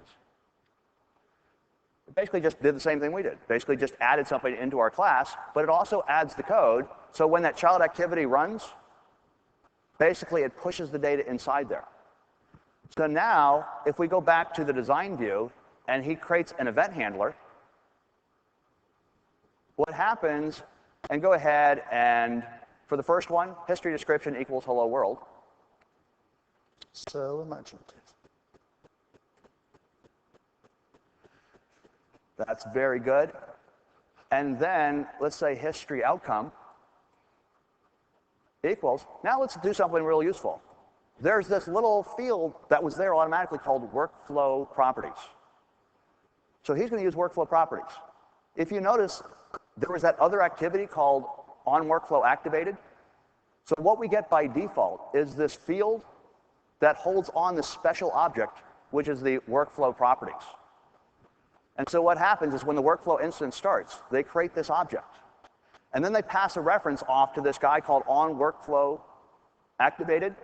It basically just did the same thing we did. Basically just added something into our class, but it also adds the code, so when that child activity runs, basically it pushes the data inside there. So now, if we go back to the design view, and he creates an event handler, what happens, and go ahead and, for the first one, history description equals hello world. So imaginative. That's very good. And then, let's say history outcome equals, now let's do something real useful. There's this little field that was there automatically called workflow properties. So he's going to use workflow properties. If you notice, there was that other activity called onWorkflowActivated. So what we get by default is this field that holds on this special object, which is the workflow properties. And so what happens is when the workflow instance starts, they create this object. And then they pass a reference off to this guy called onWorkflowActivated.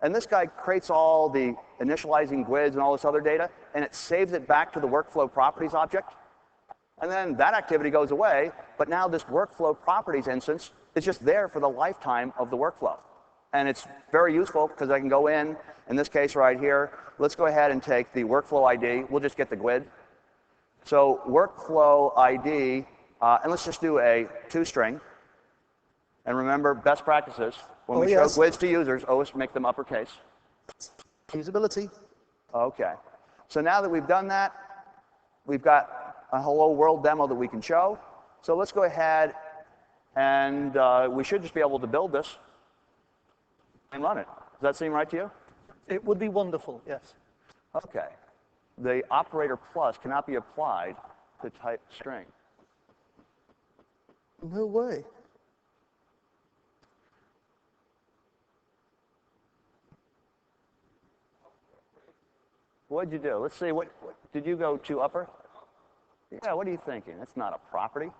And this guy creates all the initializing GUIDs and all this other data, and it saves it back to the workflow properties object. And then that activity goes away, but now this workflow properties instance is just there for the lifetime of the workflow. And it's very useful because I can go in this case right here, let's go ahead and take the workflow ID. We'll just get the GUID. So workflow ID, and let's just do a toString. And remember, best practices, when we show GUIDs to users, always make them uppercase. Usability. Okay. So now that we've done that, we've got a hello world demo that we can show. So let's go ahead and we should just be able to build this and run it. Does that seem right to you? It would be wonderful, yes. Okay. The operator plus cannot be applied to type string. No way. What'd you do? Let's see, what did you go to upper? Yeah, what are you thinking? That's not a property.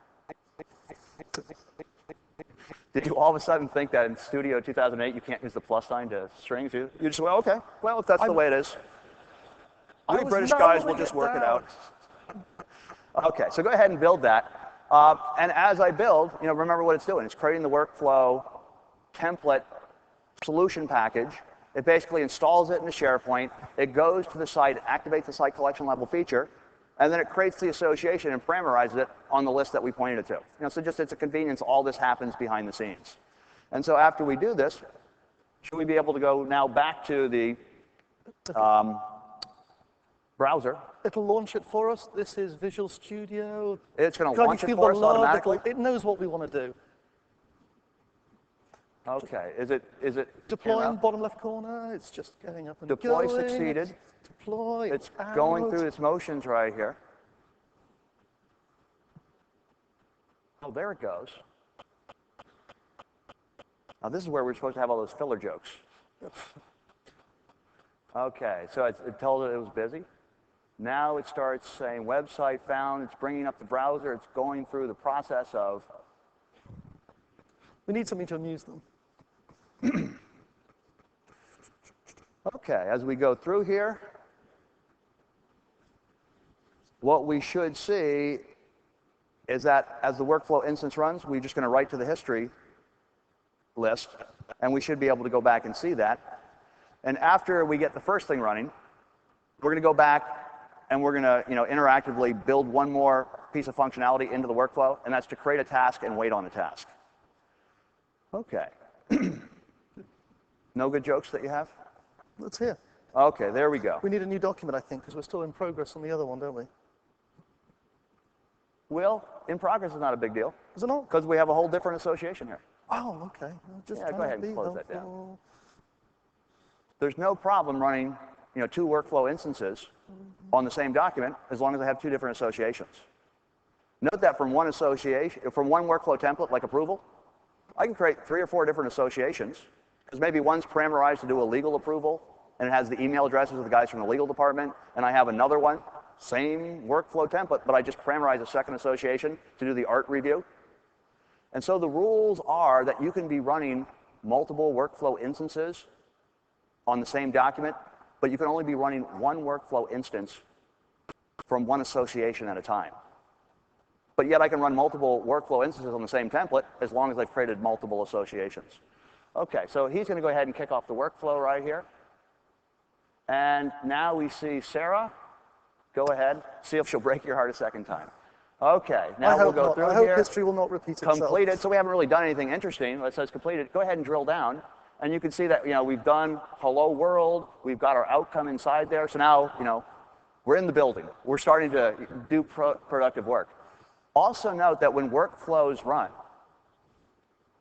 Did you all of a sudden think that in Studio 2008 you can't use the plus sign to strings? You just went, okay, well, if that's the way it is. We British guys will just work it out. Okay, so go ahead and build that. And as I build, remember what it's doing. It's creating the workflow template solution package. It basically installs it into SharePoint. It goes to the site, activates the site collection level feature, and then it creates the association and parameterizes it on the list that we pointed it to. So just it's a convenience. All this happens behind the scenes. And so after we do this, should we be able to go now back to the browser? It'll launch it for us. This is Visual Studio. It's going to launch it for us automatically? It knows what we want to do. Okay. Is it deploying bottom left corner? It's just going up and deploy going. succeeded. Deploy. It's going through its motions right here. Oh, there it goes. Now this is where we're supposed to have all those filler jokes. Okay, so it told it was busy. Now it starts saying website found. It's bringing up the browser. It's going through the process of. We need something to amuse them. Okay, as we go through here, what we should see is that as the workflow instance runs, we're just going to write to the history list, and we should be able to go back and see that. And after we get the first thing running, we're going to go back and we're going to, interactively build one more piece of functionality into the workflow, and that's to create a task and wait on a task. Okay. No good jokes that you have? Let's hear. Okay, there we go. We need a new document, I think, because we're still in progress on the other one, don't we? Well, in progress is not a big deal. Is it not? Because we have a whole different association here. Oh, okay. Yeah, go ahead and close that down. There's no problem running, two workflow instances on the same document as long as I have two different associations. Note that from one workflow template, like approval, I can create 3 or 4 different associations, because maybe one's parameterized to do a legal approval, and it has the email addresses of the guys from the legal department, and I have another one, same workflow template, but I just parameterize a second association to do the art review. And so the rules are that you can be running multiple workflow instances on the same document, but you can only be running one workflow instance from one association at a time. But yet I can run multiple workflow instances on the same template as long as I've created multiple associations. Okay, so he's going to go ahead and kick off the workflow right here. And now we see Sarah. Go ahead, see if she'll break your heart a second time. Okay, now we'll go through here. I hope history will not repeat itself. Completed, so we haven't really done anything interesting. It says completed. Go ahead and drill down. And you can see that, we've done hello world. We've got our outcome inside there. So now, we're in the building. We're starting to do productive work. Also note that when workflows run,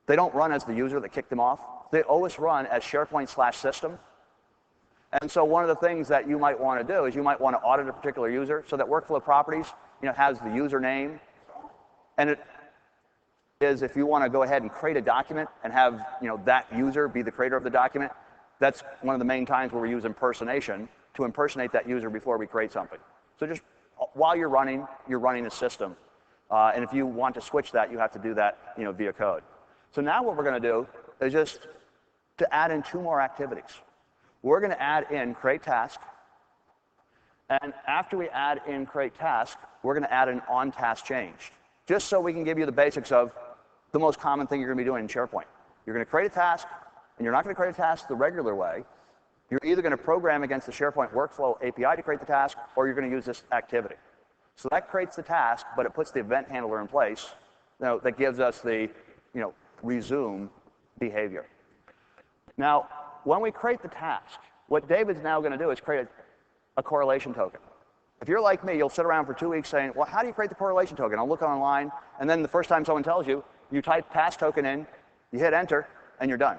they don't run as the user that kicked them off. They always run as SharePoint/system. And so one of the things that you might want to do is you might want to audit a particular user so that workflow properties, has the username. And it is, if you want to go ahead and create a document and have, that user be the creator of the document, that's one of the main times where we use impersonation to impersonate that user before we create something. So just while you're running a system. And if you want to switch that, you have to do that, via code. So now what we're going to do is just to add in 2 more activities. We're going to add in create task. And after we add in create task, we're going to add an on task change, just so we can give you the basics of the most common thing you're going to be doing in SharePoint. You're going to create a task, and you're not going to create a task the regular way. You're either going to program against the SharePoint workflow API to create the task, or you're going to use this activity. So that creates the task, but it puts the event handler in place, that gives us the, resume behavior. Now, when we create the task, what David's now going to do is create a correlation token. If you're like me, you'll sit around for 2 weeks saying, well, how do you create the correlation token? I'll look online, and then the first time someone tells you, you type task token in, you hit enter, and you're done.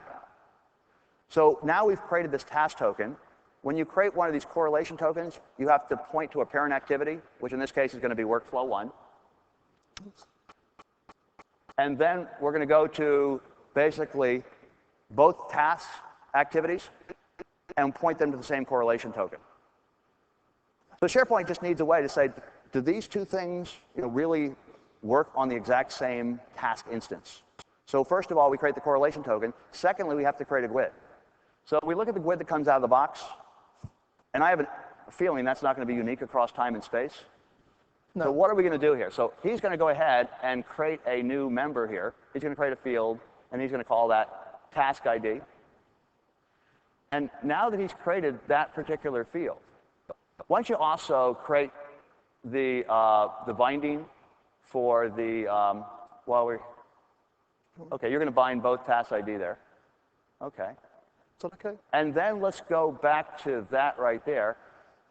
So now we've created this task token. When you create one of these correlation tokens, you have to point to a parent activity, which in this case is going to be workflow 1. And then we're going to go to basically both task activities and point them to the same correlation token. So SharePoint just needs a way to say, do these 2 things really work on the exact same task instance? So first of all, we create the correlation token. Secondly, we have to create a GUID. So we look at the GUID that comes out of the box, and I have a feeling that's not going to be unique across time and space. No. So what are we going to do here? So he's going to go ahead and create a new member here. He's going to create a field, and he's going to call that task ID. And now that he's created that particular field, why don't you also create the binding for the, okay, you're going to bind both task ID there. Okay. Is that okay? And then let's go back to that right there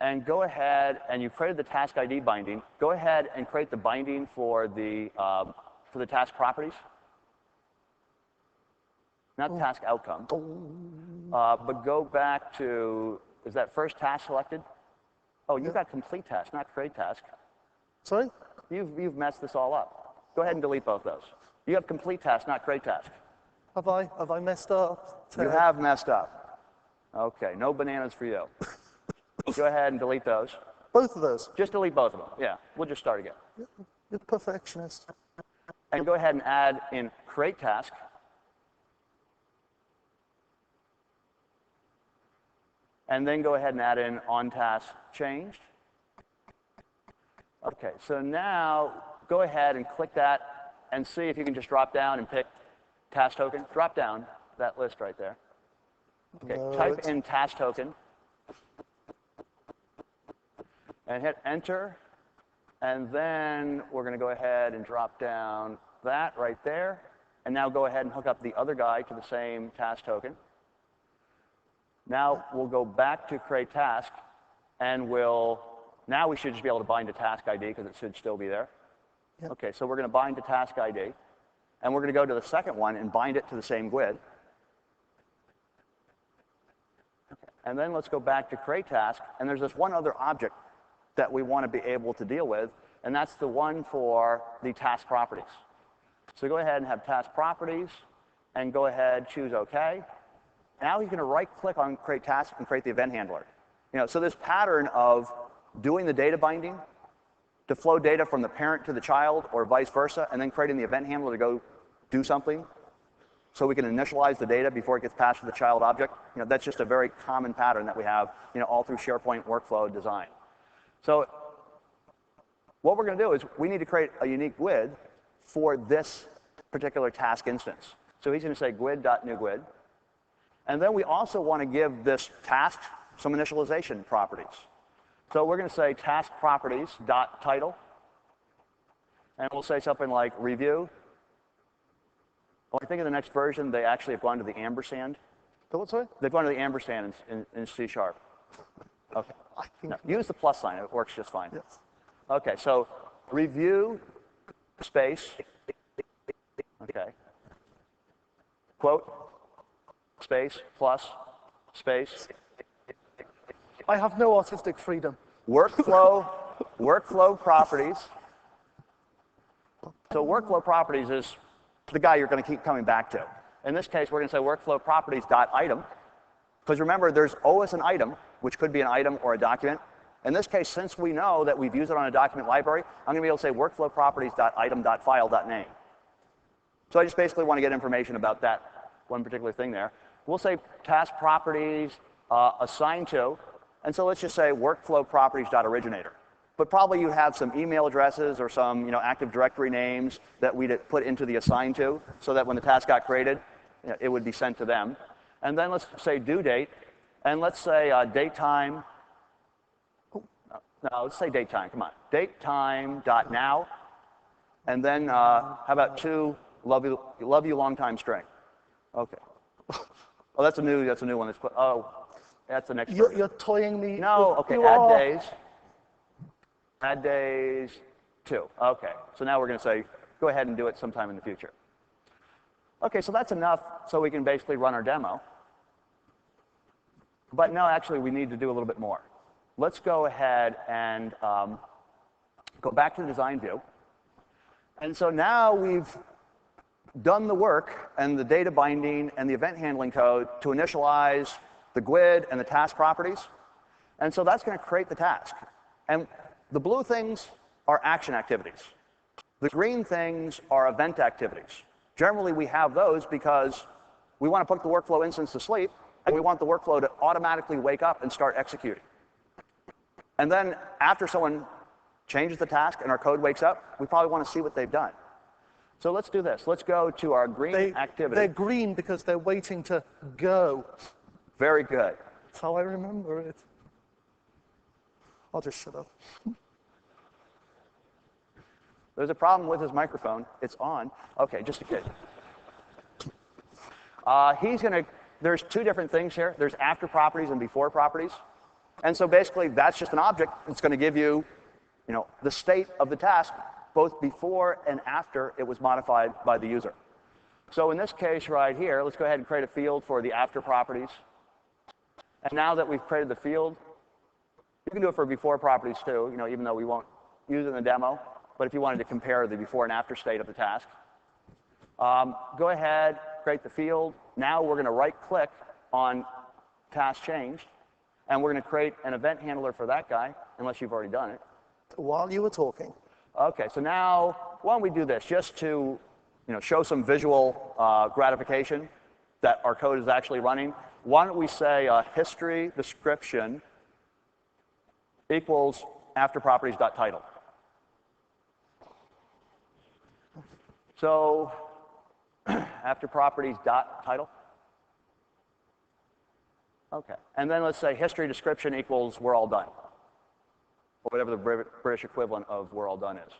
and go ahead, and you created the task ID binding. Go ahead and create the binding for the task properties. Not task outcome. But go back to, is that first task selected? Oh, you've got complete task, not create task. Sorry? You've messed this all up. Go ahead and delete both those. You have complete task, not create task. Have I messed up? You have messed up. Okay, no bananas for you. Go ahead and delete those. Both of those? Just delete both of them. Yeah, we'll just start again. You're a perfectionist. And go ahead and add in create task. and then go ahead and add in on task changed. Okay, so now go ahead and click that and see if you can just drop down and pick task token. Drop down that list right there. Okay, type in task token and hit enter. And then we're going to go ahead and drop down that right there. And now go ahead and hook up the other guy to the same task token. Now we'll go back to create task, and now we should just be able to bind to task ID because it should still be there. Yep. Okay, so we're going to bind to task ID. And we're going to go to the second one and bind it to the same GUID. Okay. And then let's go back to create task, and there's this one other object that we want to be able to deal with, and that's the one for the task properties. So go ahead and have task properties, and go ahead, choose OK. Now you're going to right-click on create task and create the event handler. So this pattern of doing the data binding to flow data from the parent to the child or vice versa, and then creating the event handler to go do something so we can initialize the data before it gets passed to the child object. That's just a very common pattern that we have all through SharePoint workflow design. So what we're going to do is we need to create a unique GUID for this particular task instance. So he's going to say GUID.newGUID. And then we also want to give this task some initialization properties. So we're going to say task properties.title. And we'll say something like review. Well, I think in the next version, they actually have gone to the ampersand. The what, sorry? They've gone to the ampersand in C#. Okay. No, use the plus sign. It works just fine. Yes. Okay, so review space. Okay. Quote space plus space. I have no artistic freedom. Workflow properties. So workflow properties is the guy you're going to keep coming back to. In this case, we're going to say workflow properties.item. Because remember, there's always an item, which could be an item or a document. In this case, since we know that we've used it on a document library, I'm going to be able to say workflow properties.item.file.name. So I just basically want to get information about that one particular thing there. We'll say task properties assigned to, and so let's just say workflow properties.originator. But probably you have some email addresses or some Active Directory names that we'd put into the assigned to, so that when the task got created, it would be sent to them. And then let's say due date, and let's say date time. No, let's say date time. Come on, date time.now, and then how about love you long time string. Okay. Oh, that's a new one. That's the next. You're toying me. No. Okay. Add days. Add days 2. Okay. So now we're going to say go ahead and do it sometime in the future. Okay. So that's enough. So we can basically run our demo. But no, actually, we need to do a little bit more. Let's go ahead and go back to the design view. And so now we've done the work and the data binding and the event handling code to initialize the GUID and the task properties. And so that's going to create the task. And the blue things are action activities. The green things are event activities. Generally, we have those because we want to put the workflow instance to sleep, and we want the workflow to automatically wake up and start executing. And then after someone changes the task and our code wakes up, we probably want to see what they've done. So let's do this. Let's go to our green activity. They're green because they're waiting to go. Very good. That's how I remember it. I'll just shut up. There's a problem with his microphone. It's on. Okay, just a kid. There's 2 different things here. There's after properties and before properties. And so basically, that's just an object that's going to give you, the state of the task, both before and after it was modified by the user. So in this case right here, let's go ahead and create a field for the after properties. And now that we've created the field, you can do it for before properties too, even though we won't use it in the demo. But if you wanted to compare the before and after state of the task, go ahead, create the field. Now we're going to right-click on task changed, and we're going to create an event handler for that guy, unless you've already done it. While you were talking. Okay, so now why don't we do this just to show some visual gratification that our code is actually running. why don't we say history description equals afterproperties.title. So afterproperties.title. Okay. And then let's say history description equals we're all done. Or whatever the British equivalent of we're all done is.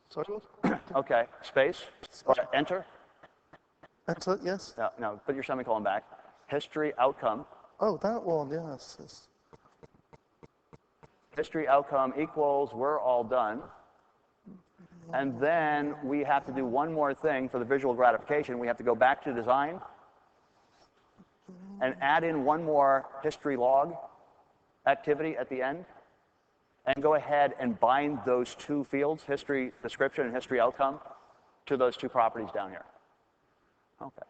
Sorry, Okay. Space. Enter. Enter, yes. No, put your semicolon back. History outcome. Oh, that one, yes. History outcome equals we're all done. And then we have to do one more thing for the visual gratification. We have to go back to design and add in one more history log activity at the end and go ahead and bind those two fields, history description and history outcome, to those two properties down here. Okay.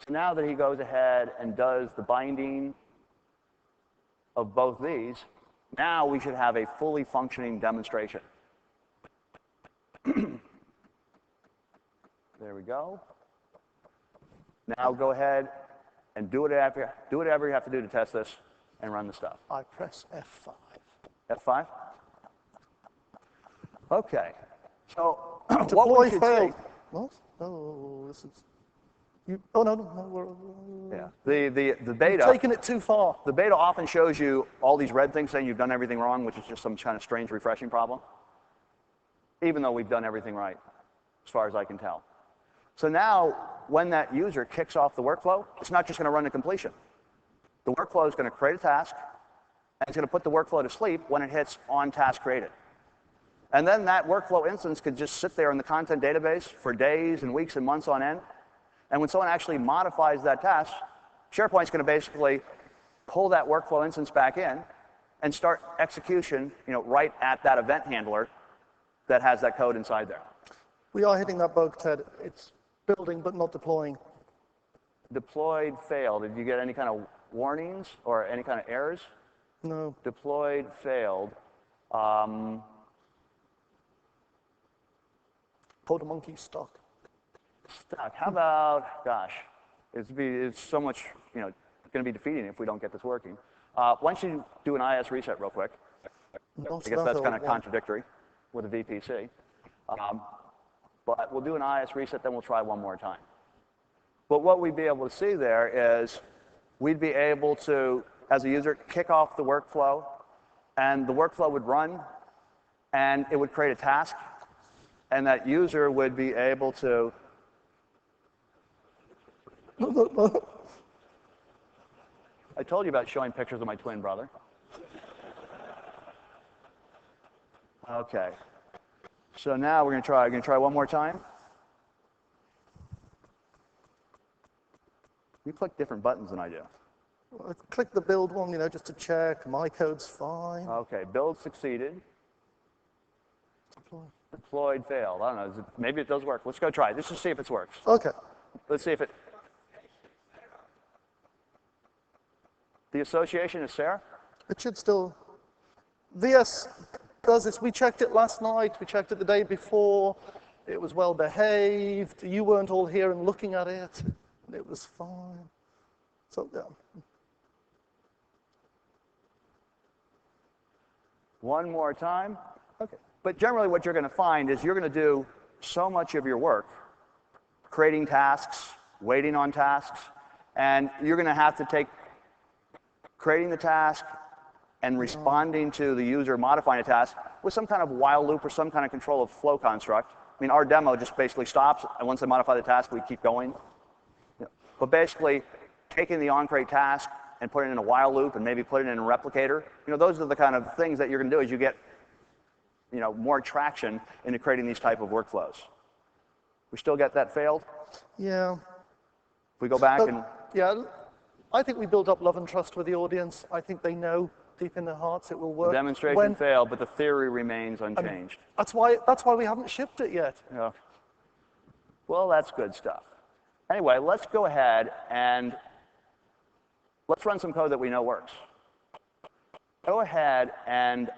So now that he goes ahead and does the binding of both these, now we should have a fully functioning demonstration. There we go. Now go ahead and do whatever you have to do to test this and run the stuff. I press F5. F5? Okay. So what Deploy we should failed. see. What? Oh, this is. You, oh no, Yeah. The beta. You've taken it too far. The beta often shows you all these red things saying you've done everything wrong, which is just some kind of strange refreshing problem. Even though we've done everything right, as far as I can tell. So now, when that user kicks off the workflow, it's not just going to run to completion. The workflow is going to create a task, and it's going to put the workflow to sleep when it hits on task created. And then that workflow instance could just sit there in the content database for days and weeks and months on end. And when someone actually modifies that task, SharePoint's going to basically pull that workflow instance back in and start execution, right at that event handler that has that code inside there. We are hitting that bug, Ted. It's building but not deploying. Deployed failed. Did you get any kind of warnings or any kind of errors? No. Deployed failed. Pulled a monkey stuck. Stuck. How about, gosh, it's so much, going to be defeating if we don't get this working. Why don't you do an IS reset real quick? Not I guess that's kind of one. contradictory with a VPC. But we'll do an IS reset, then we'll try one more time. But what we'd be able to see there is we'd be able to, as a user, kick off the workflow, and the workflow would run, and it would create a task, and that user would be able to. I told you about showing pictures of my twin brother. Okay. So now we're going to try one more time. You click different buttons than I do. I click the build one, just to check. My code's fine. Okay, build succeeded. Deploy. Deployed failed. I don't know. Maybe it does work. Let's go try it. Let's just see if it works. Okay. Let's see if it. The association is Sarah? It should still. VS does this. We checked it last night. We checked it the day before. It was well behaved. You weren't all here and looking at it. It was fine. So, yeah. One more time. Okay. But generally what you're going to find is you're going to do so much of your work, creating tasks, waiting on tasks, and you're going to have to take creating the task and responding to the user modifying a task with some kind of while loop or some kind of control of flow construct. I mean, our demo just basically stops, and once they modify the task, we keep going. But basically, taking the onCreate task and putting it in a while loop and maybe put it in a replicator, those are the kind of things that you're going to do as you get, more traction into creating these type of workflows. We still get that failed? Yeah. If we go back and. Yeah, I think we build up love and trust with the audience. I think they know deep in their hearts it will work. The demonstration failed, but the theory remains unchanged. That's why we haven't shipped it yet. Yeah. Well, that's good stuff. Anyway, let's go ahead and let's run some code that we know works. Go ahead and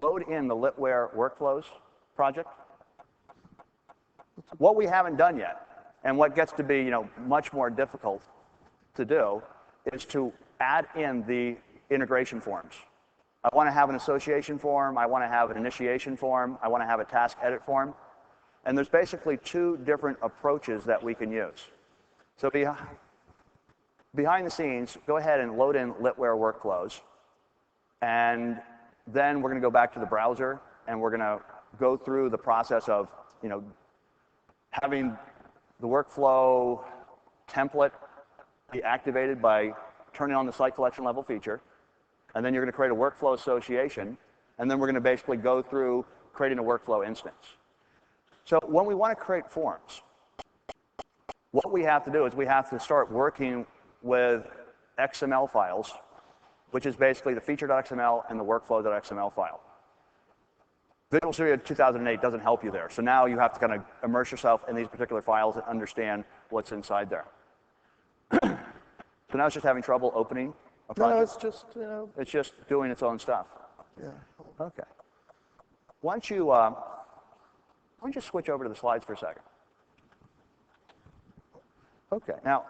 load in the Litware Workflows project. What we haven't done yet, and what gets to be much more difficult, to do is to add in the integration forms. I want to have an association form, I want to have an initiation form, I want to have a task edit form. And there's basically two different approaches that we can use. So behind the scenes, go ahead and load in Litware workflows. And then we're going to go back to the browser, and we're going to go through the process of, having the workflow template be activated by turning on the site collection level feature. And then you're going to create a workflow association. And then we're going to basically go through creating a workflow instance. So when we want to create forms, what we have to do is we have to start working with XML files, which is basically the feature.xml and the workflow.xml file. Visual Studio 2008 doesn't help you there. So now you have to kind of immerse yourself in these particular files and understand what's inside there. So now it's just having trouble opening a project? No, it's just, It's just doing its own stuff. Yeah. Okay. Why don't you switch over to the slides for a second? Okay. Now,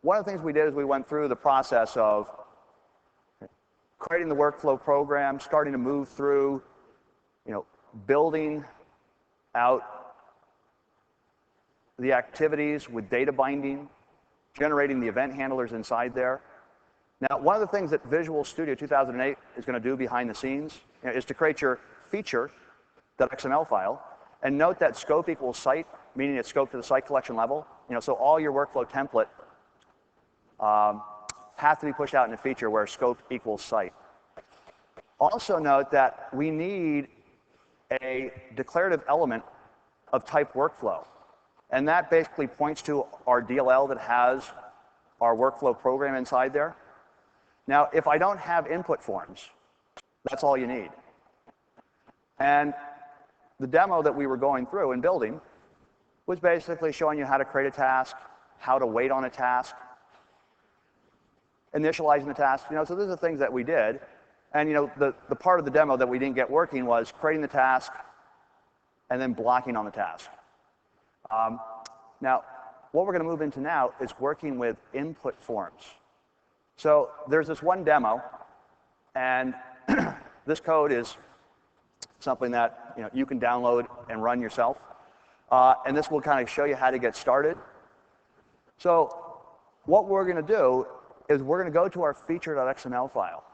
one of the things we did is we went through the process of creating the workflow program, starting to move through, building out the activities with data binding, generating the event handlers inside there. Now, one of the things that Visual Studio 2008 is going to do behind the scenes is to create your feature.xml file, and note that scope equals site, meaning it's scoped to the site collection level. So all your workflow template have to be pushed out in a feature where scope equals site. Also note that we need a declarative element of type workflow. And that basically points to our DLL that has our workflow program inside there. Now, if I don't have input forms, that's all you need. And the demo that we were going through and building was basically showing you how to create a task, how to wait on a task, initializing the task. So these are the things that we did. And the part of the demo that we didn't get working was creating the task and then blocking on the task. Now, what we're going to move into now is working with input forms. So there's this one demo, and this code is something that you can download and run yourself. And this will kind of show you how to get started. So what we're going to do is we're going to go to our feature.xml file.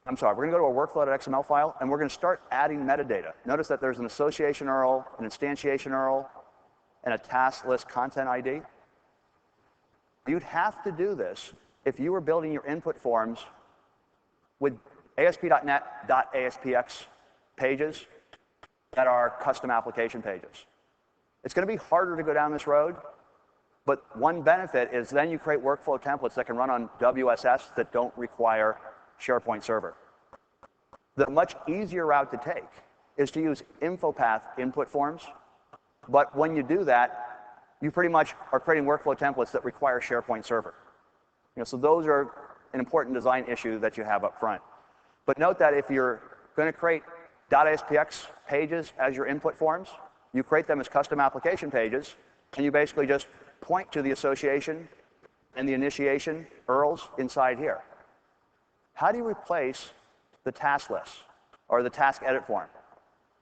We're going to go to our workflow.xml file, and we're going to start adding metadata. Notice that there's an association URL, an instantiation URL, and a task list content ID. You'd have to do this if you were building your input forms with ASP.NET.ASPX pages that are custom application pages. It's going to be harder to go down this road, but one benefit is then you create workflow templates that can run on WSS that don't require SharePoint Server. The much easier route to take is to use InfoPath input forms, but when you do that, you pretty much are creating workflow templates that require SharePoint Server. So those are an important design issue that you have up front. But note that if you're going to create .aspx pages as your input forms, you create them as custom application pages, and you basically just point to the association and the initiation URLs inside here. How do you replace the task list or the task edit form?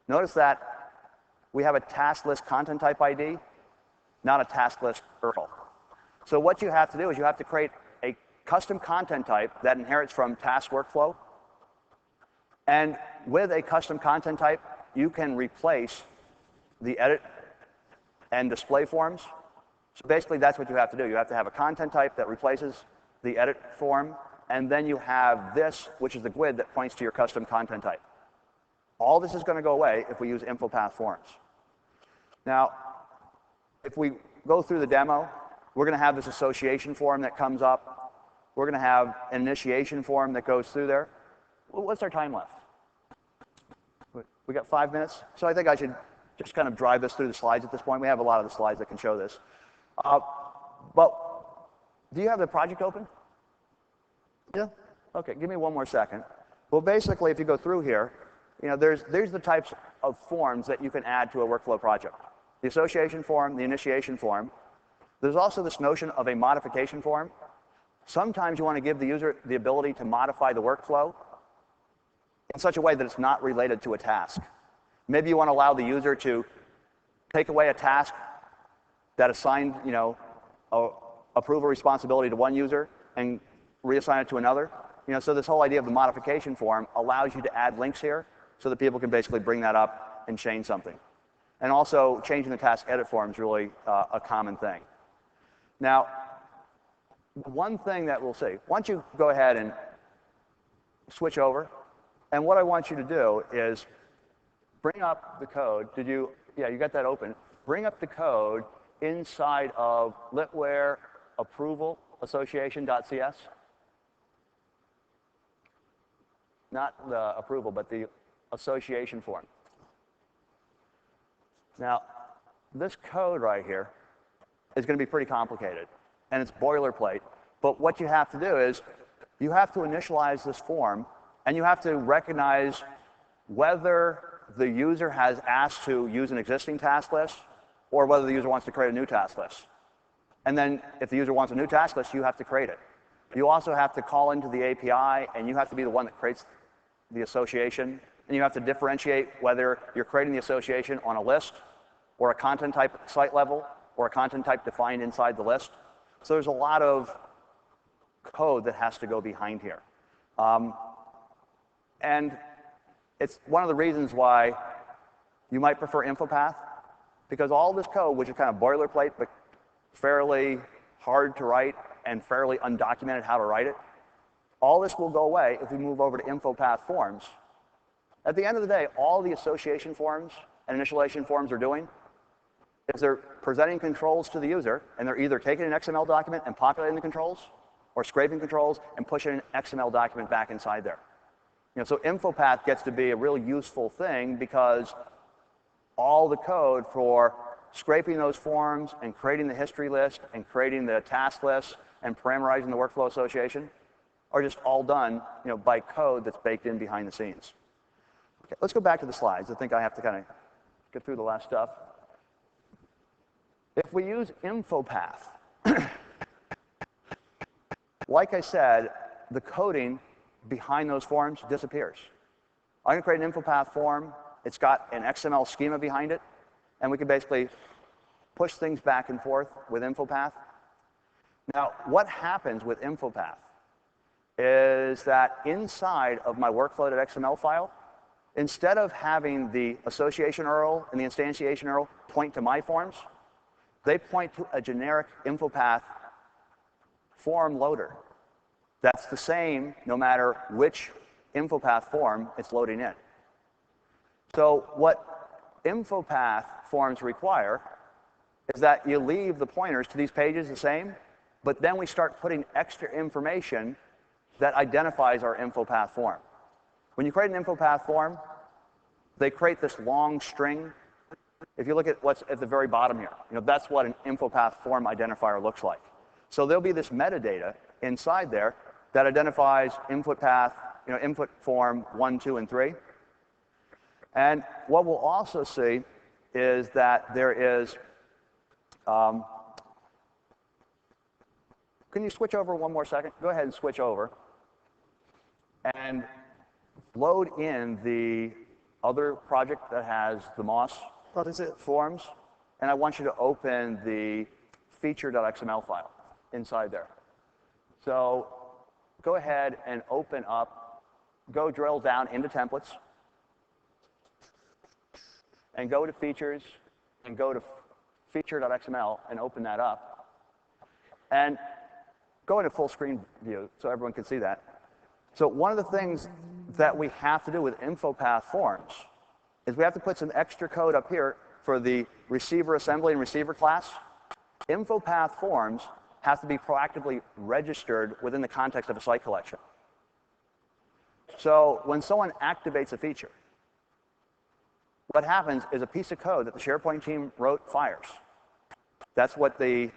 Notice that we have a task list content type ID, not a task list URL. So what you have to do is you have to create a custom content type that inherits from task workflow. And with a custom content type, you can replace the edit and display forms. So basically, that's what you have to do. You have to have a content type that replaces the edit form, and then you have this, which is the GUID that points to your custom content type. All this is going to go away if we use InfoPath forms. Now, if we go through the demo, we're going to have this association form that comes up. We're going to have an initiation form that goes through there. What's our time left? We got 5 minutes? So I think I should just kind of drive this through the slides at this point. We have a lot of the slides that can show this. But do you have the project open? Yeah. Okay, give me one more second. Well, basically, if you go through here, there's the types of forms that you can add to a workflow project. The association form, the initiation form. There's also this notion of a modification form. Sometimes you want to give the user the ability to modify the workflow in such a way that it's not related to a task. Maybe you want to allow the user to take away a task that assigned, approval responsibility to one user and reassign it to another. So this whole idea of the modification form allows you to add links here so that people can basically bring that up and change something. And also, changing the task edit form is really a common thing. Now, one thing that we'll see, once you go ahead and switch over, and what I want you to do is bring up the code. You got that open. Bring up the code inside of litware approval association.cs. Not the approval, but the association form. Now, this code right here is going to be pretty complicated, and it's boilerplate. But what you have to do is you have to initialize this form, and you have to recognize whether the user has asked to use an existing task list or whether the user wants to create a new task list. And then if the user wants a new task list, you have to create it. You also have to call into the API, and you have to be the one that creates the association. And you have to differentiate whether you're creating the association on a list or a content type site level or a content type defined inside the list. So there's a lot of code that has to go behind here. And it's one of the reasons why you might prefer InfoPath, because all this code, which is kind of boilerplate but fairly hard to write and fairly undocumented how to write it, all this will go away if we move over to InfoPath forms. At the end of the day, all the association forms and initialization forms are doing is they're presenting controls to the user, and they're either taking an XML document and populating the controls, or scraping controls and pushing an XML document back inside there. So InfoPath gets to be a really useful thing because all the code for scraping those forms and creating the history list and creating the task list and parameterizing the workflow association are just all done by code that's baked in behind the scenes. Okay, let's go back to the slides. I think I have to kind of get through the last stuff. If we use InfoPath, like I said, the coding behind those forms disappears. I'm going to create an InfoPath form. It's got an XML schema behind it, and we can basically push things back and forth with InfoPath. Now, what happens with InfoPath is that inside of my workflow.xml file, instead of having the association URL and the instantiation URL point to my forms, they point to a generic InfoPath form loader. That's the same no matter which InfoPath form it's loading in. So what InfoPath forms require is that you leave the pointers to these pages the same, but then we start putting extra information that identifies our InfoPath form. When you create an InfoPath form, they create this long string. If you look at what's at the very bottom here, that's what an InfoPath form identifier looks like. So there'll be this metadata inside there that identifies input path, input form 1, 2, and 3. And what we'll also see is that there is, can you switch over one more second? Go ahead and switch over. And load in the other project that has the MOS That is it. forms. And I want you to open the feature.xml file inside there. So go ahead and open up, go drill down into templates, and go to features, and go to feature.xml, and open that up. And go into full screen view so everyone can see that. So one of the things that we have to do with InfoPath forms is we have to put some extra code up here for the receiver assembly and receiver class. InfoPath forms have to be proactively registered within the context of a site collection. So when someone activates a feature, what happens is a piece of code that the SharePoint team wrote fires. That's what the,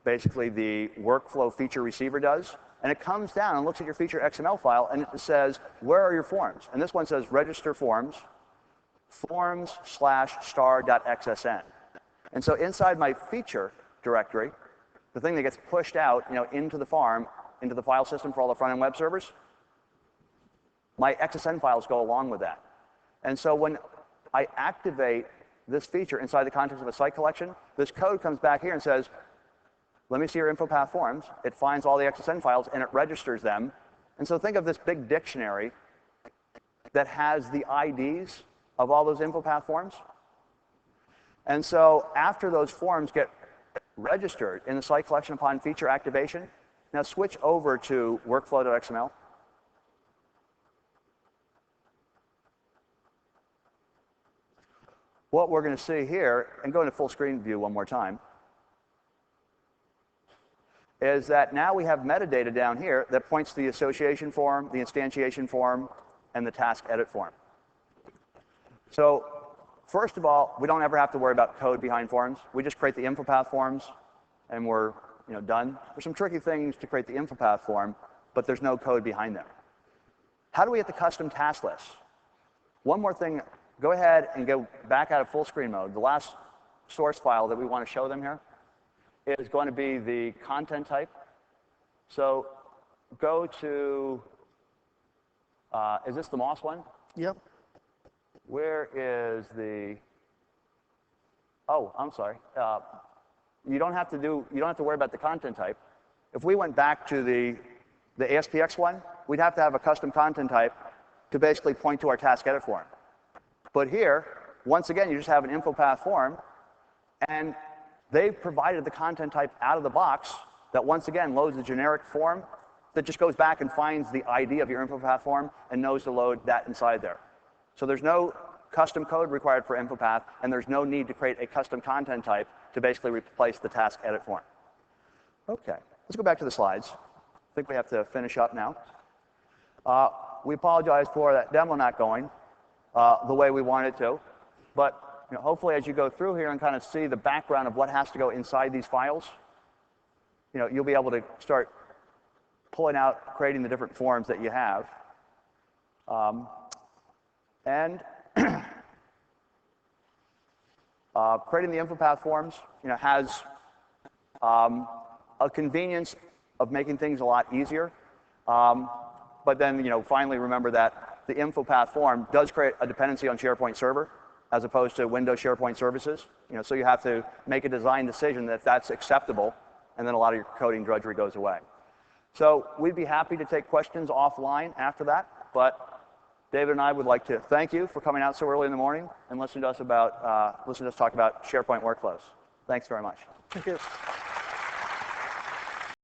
basically the workflow feature receiver does. And it comes down and looks at your feature XML file, and it says, where are your forms? And this one says register forms, forms/star.xsn. And so inside my feature directory, the thing that gets pushed out, into the farm, into the file system for all the front-end web servers, my XSN files go along with that. And so when I activate this feature inside the context of a site collection, this code comes back here and says, let me see your info path forms. It finds all the XSN files and it registers them. And so think of this big dictionary that has the IDs of all those info path forms. And so after those forms get registered in the site collection upon feature activation, now switch over to workflow.xml. What we're going to see here, and go into full screen view one more time, is that now we have metadata down here that points to the association form, the instantiation form, and the task edit form. So first of all, we don't ever have to worry about code behind forms. We just create the info path forms, and we're done. There's some tricky things to create the info path form, but there's no code behind them. How do we get the custom task list? One more thing. Go ahead and go back out of full screen mode. The last source file that we want to show them here is going to be the content type. So go to, is this the MOS one? Yep. Where is the, oh, I'm sorry. You don't have to worry about the content type. If we went back to the ASPX one, we'd have to have a custom content type to basically point to our task edit form. But here, once again, you just have an info path form, and they've provided the content type out of the box that once again loads a generic form that just goes back and finds the ID of your info path form and knows to load that inside there. So there's no custom code required for info path, and there's no need to create a custom content type to basically replace the task edit form. Okay, let's go back to the slides. I think we have to finish up now. We apologize for that demo not going the way we want it to, but hopefully as you go through here and kind of see the background of what has to go inside these files, you'll be able to start pulling out, creating the different forms that you have. Creating the info path forms has a convenience of making things a lot easier, but then finally remember that the info path form does create a dependency on SharePoint Server as opposed to Windows SharePoint Services. So you have to make a design decision that that's acceptable, and then a lot of your coding drudgery goes away. So we'd be happy to take questions offline after that, but David and I would like to thank you for coming out so early in the morning and listening to us talk about SharePoint workflows. Thanks very much. Thank you.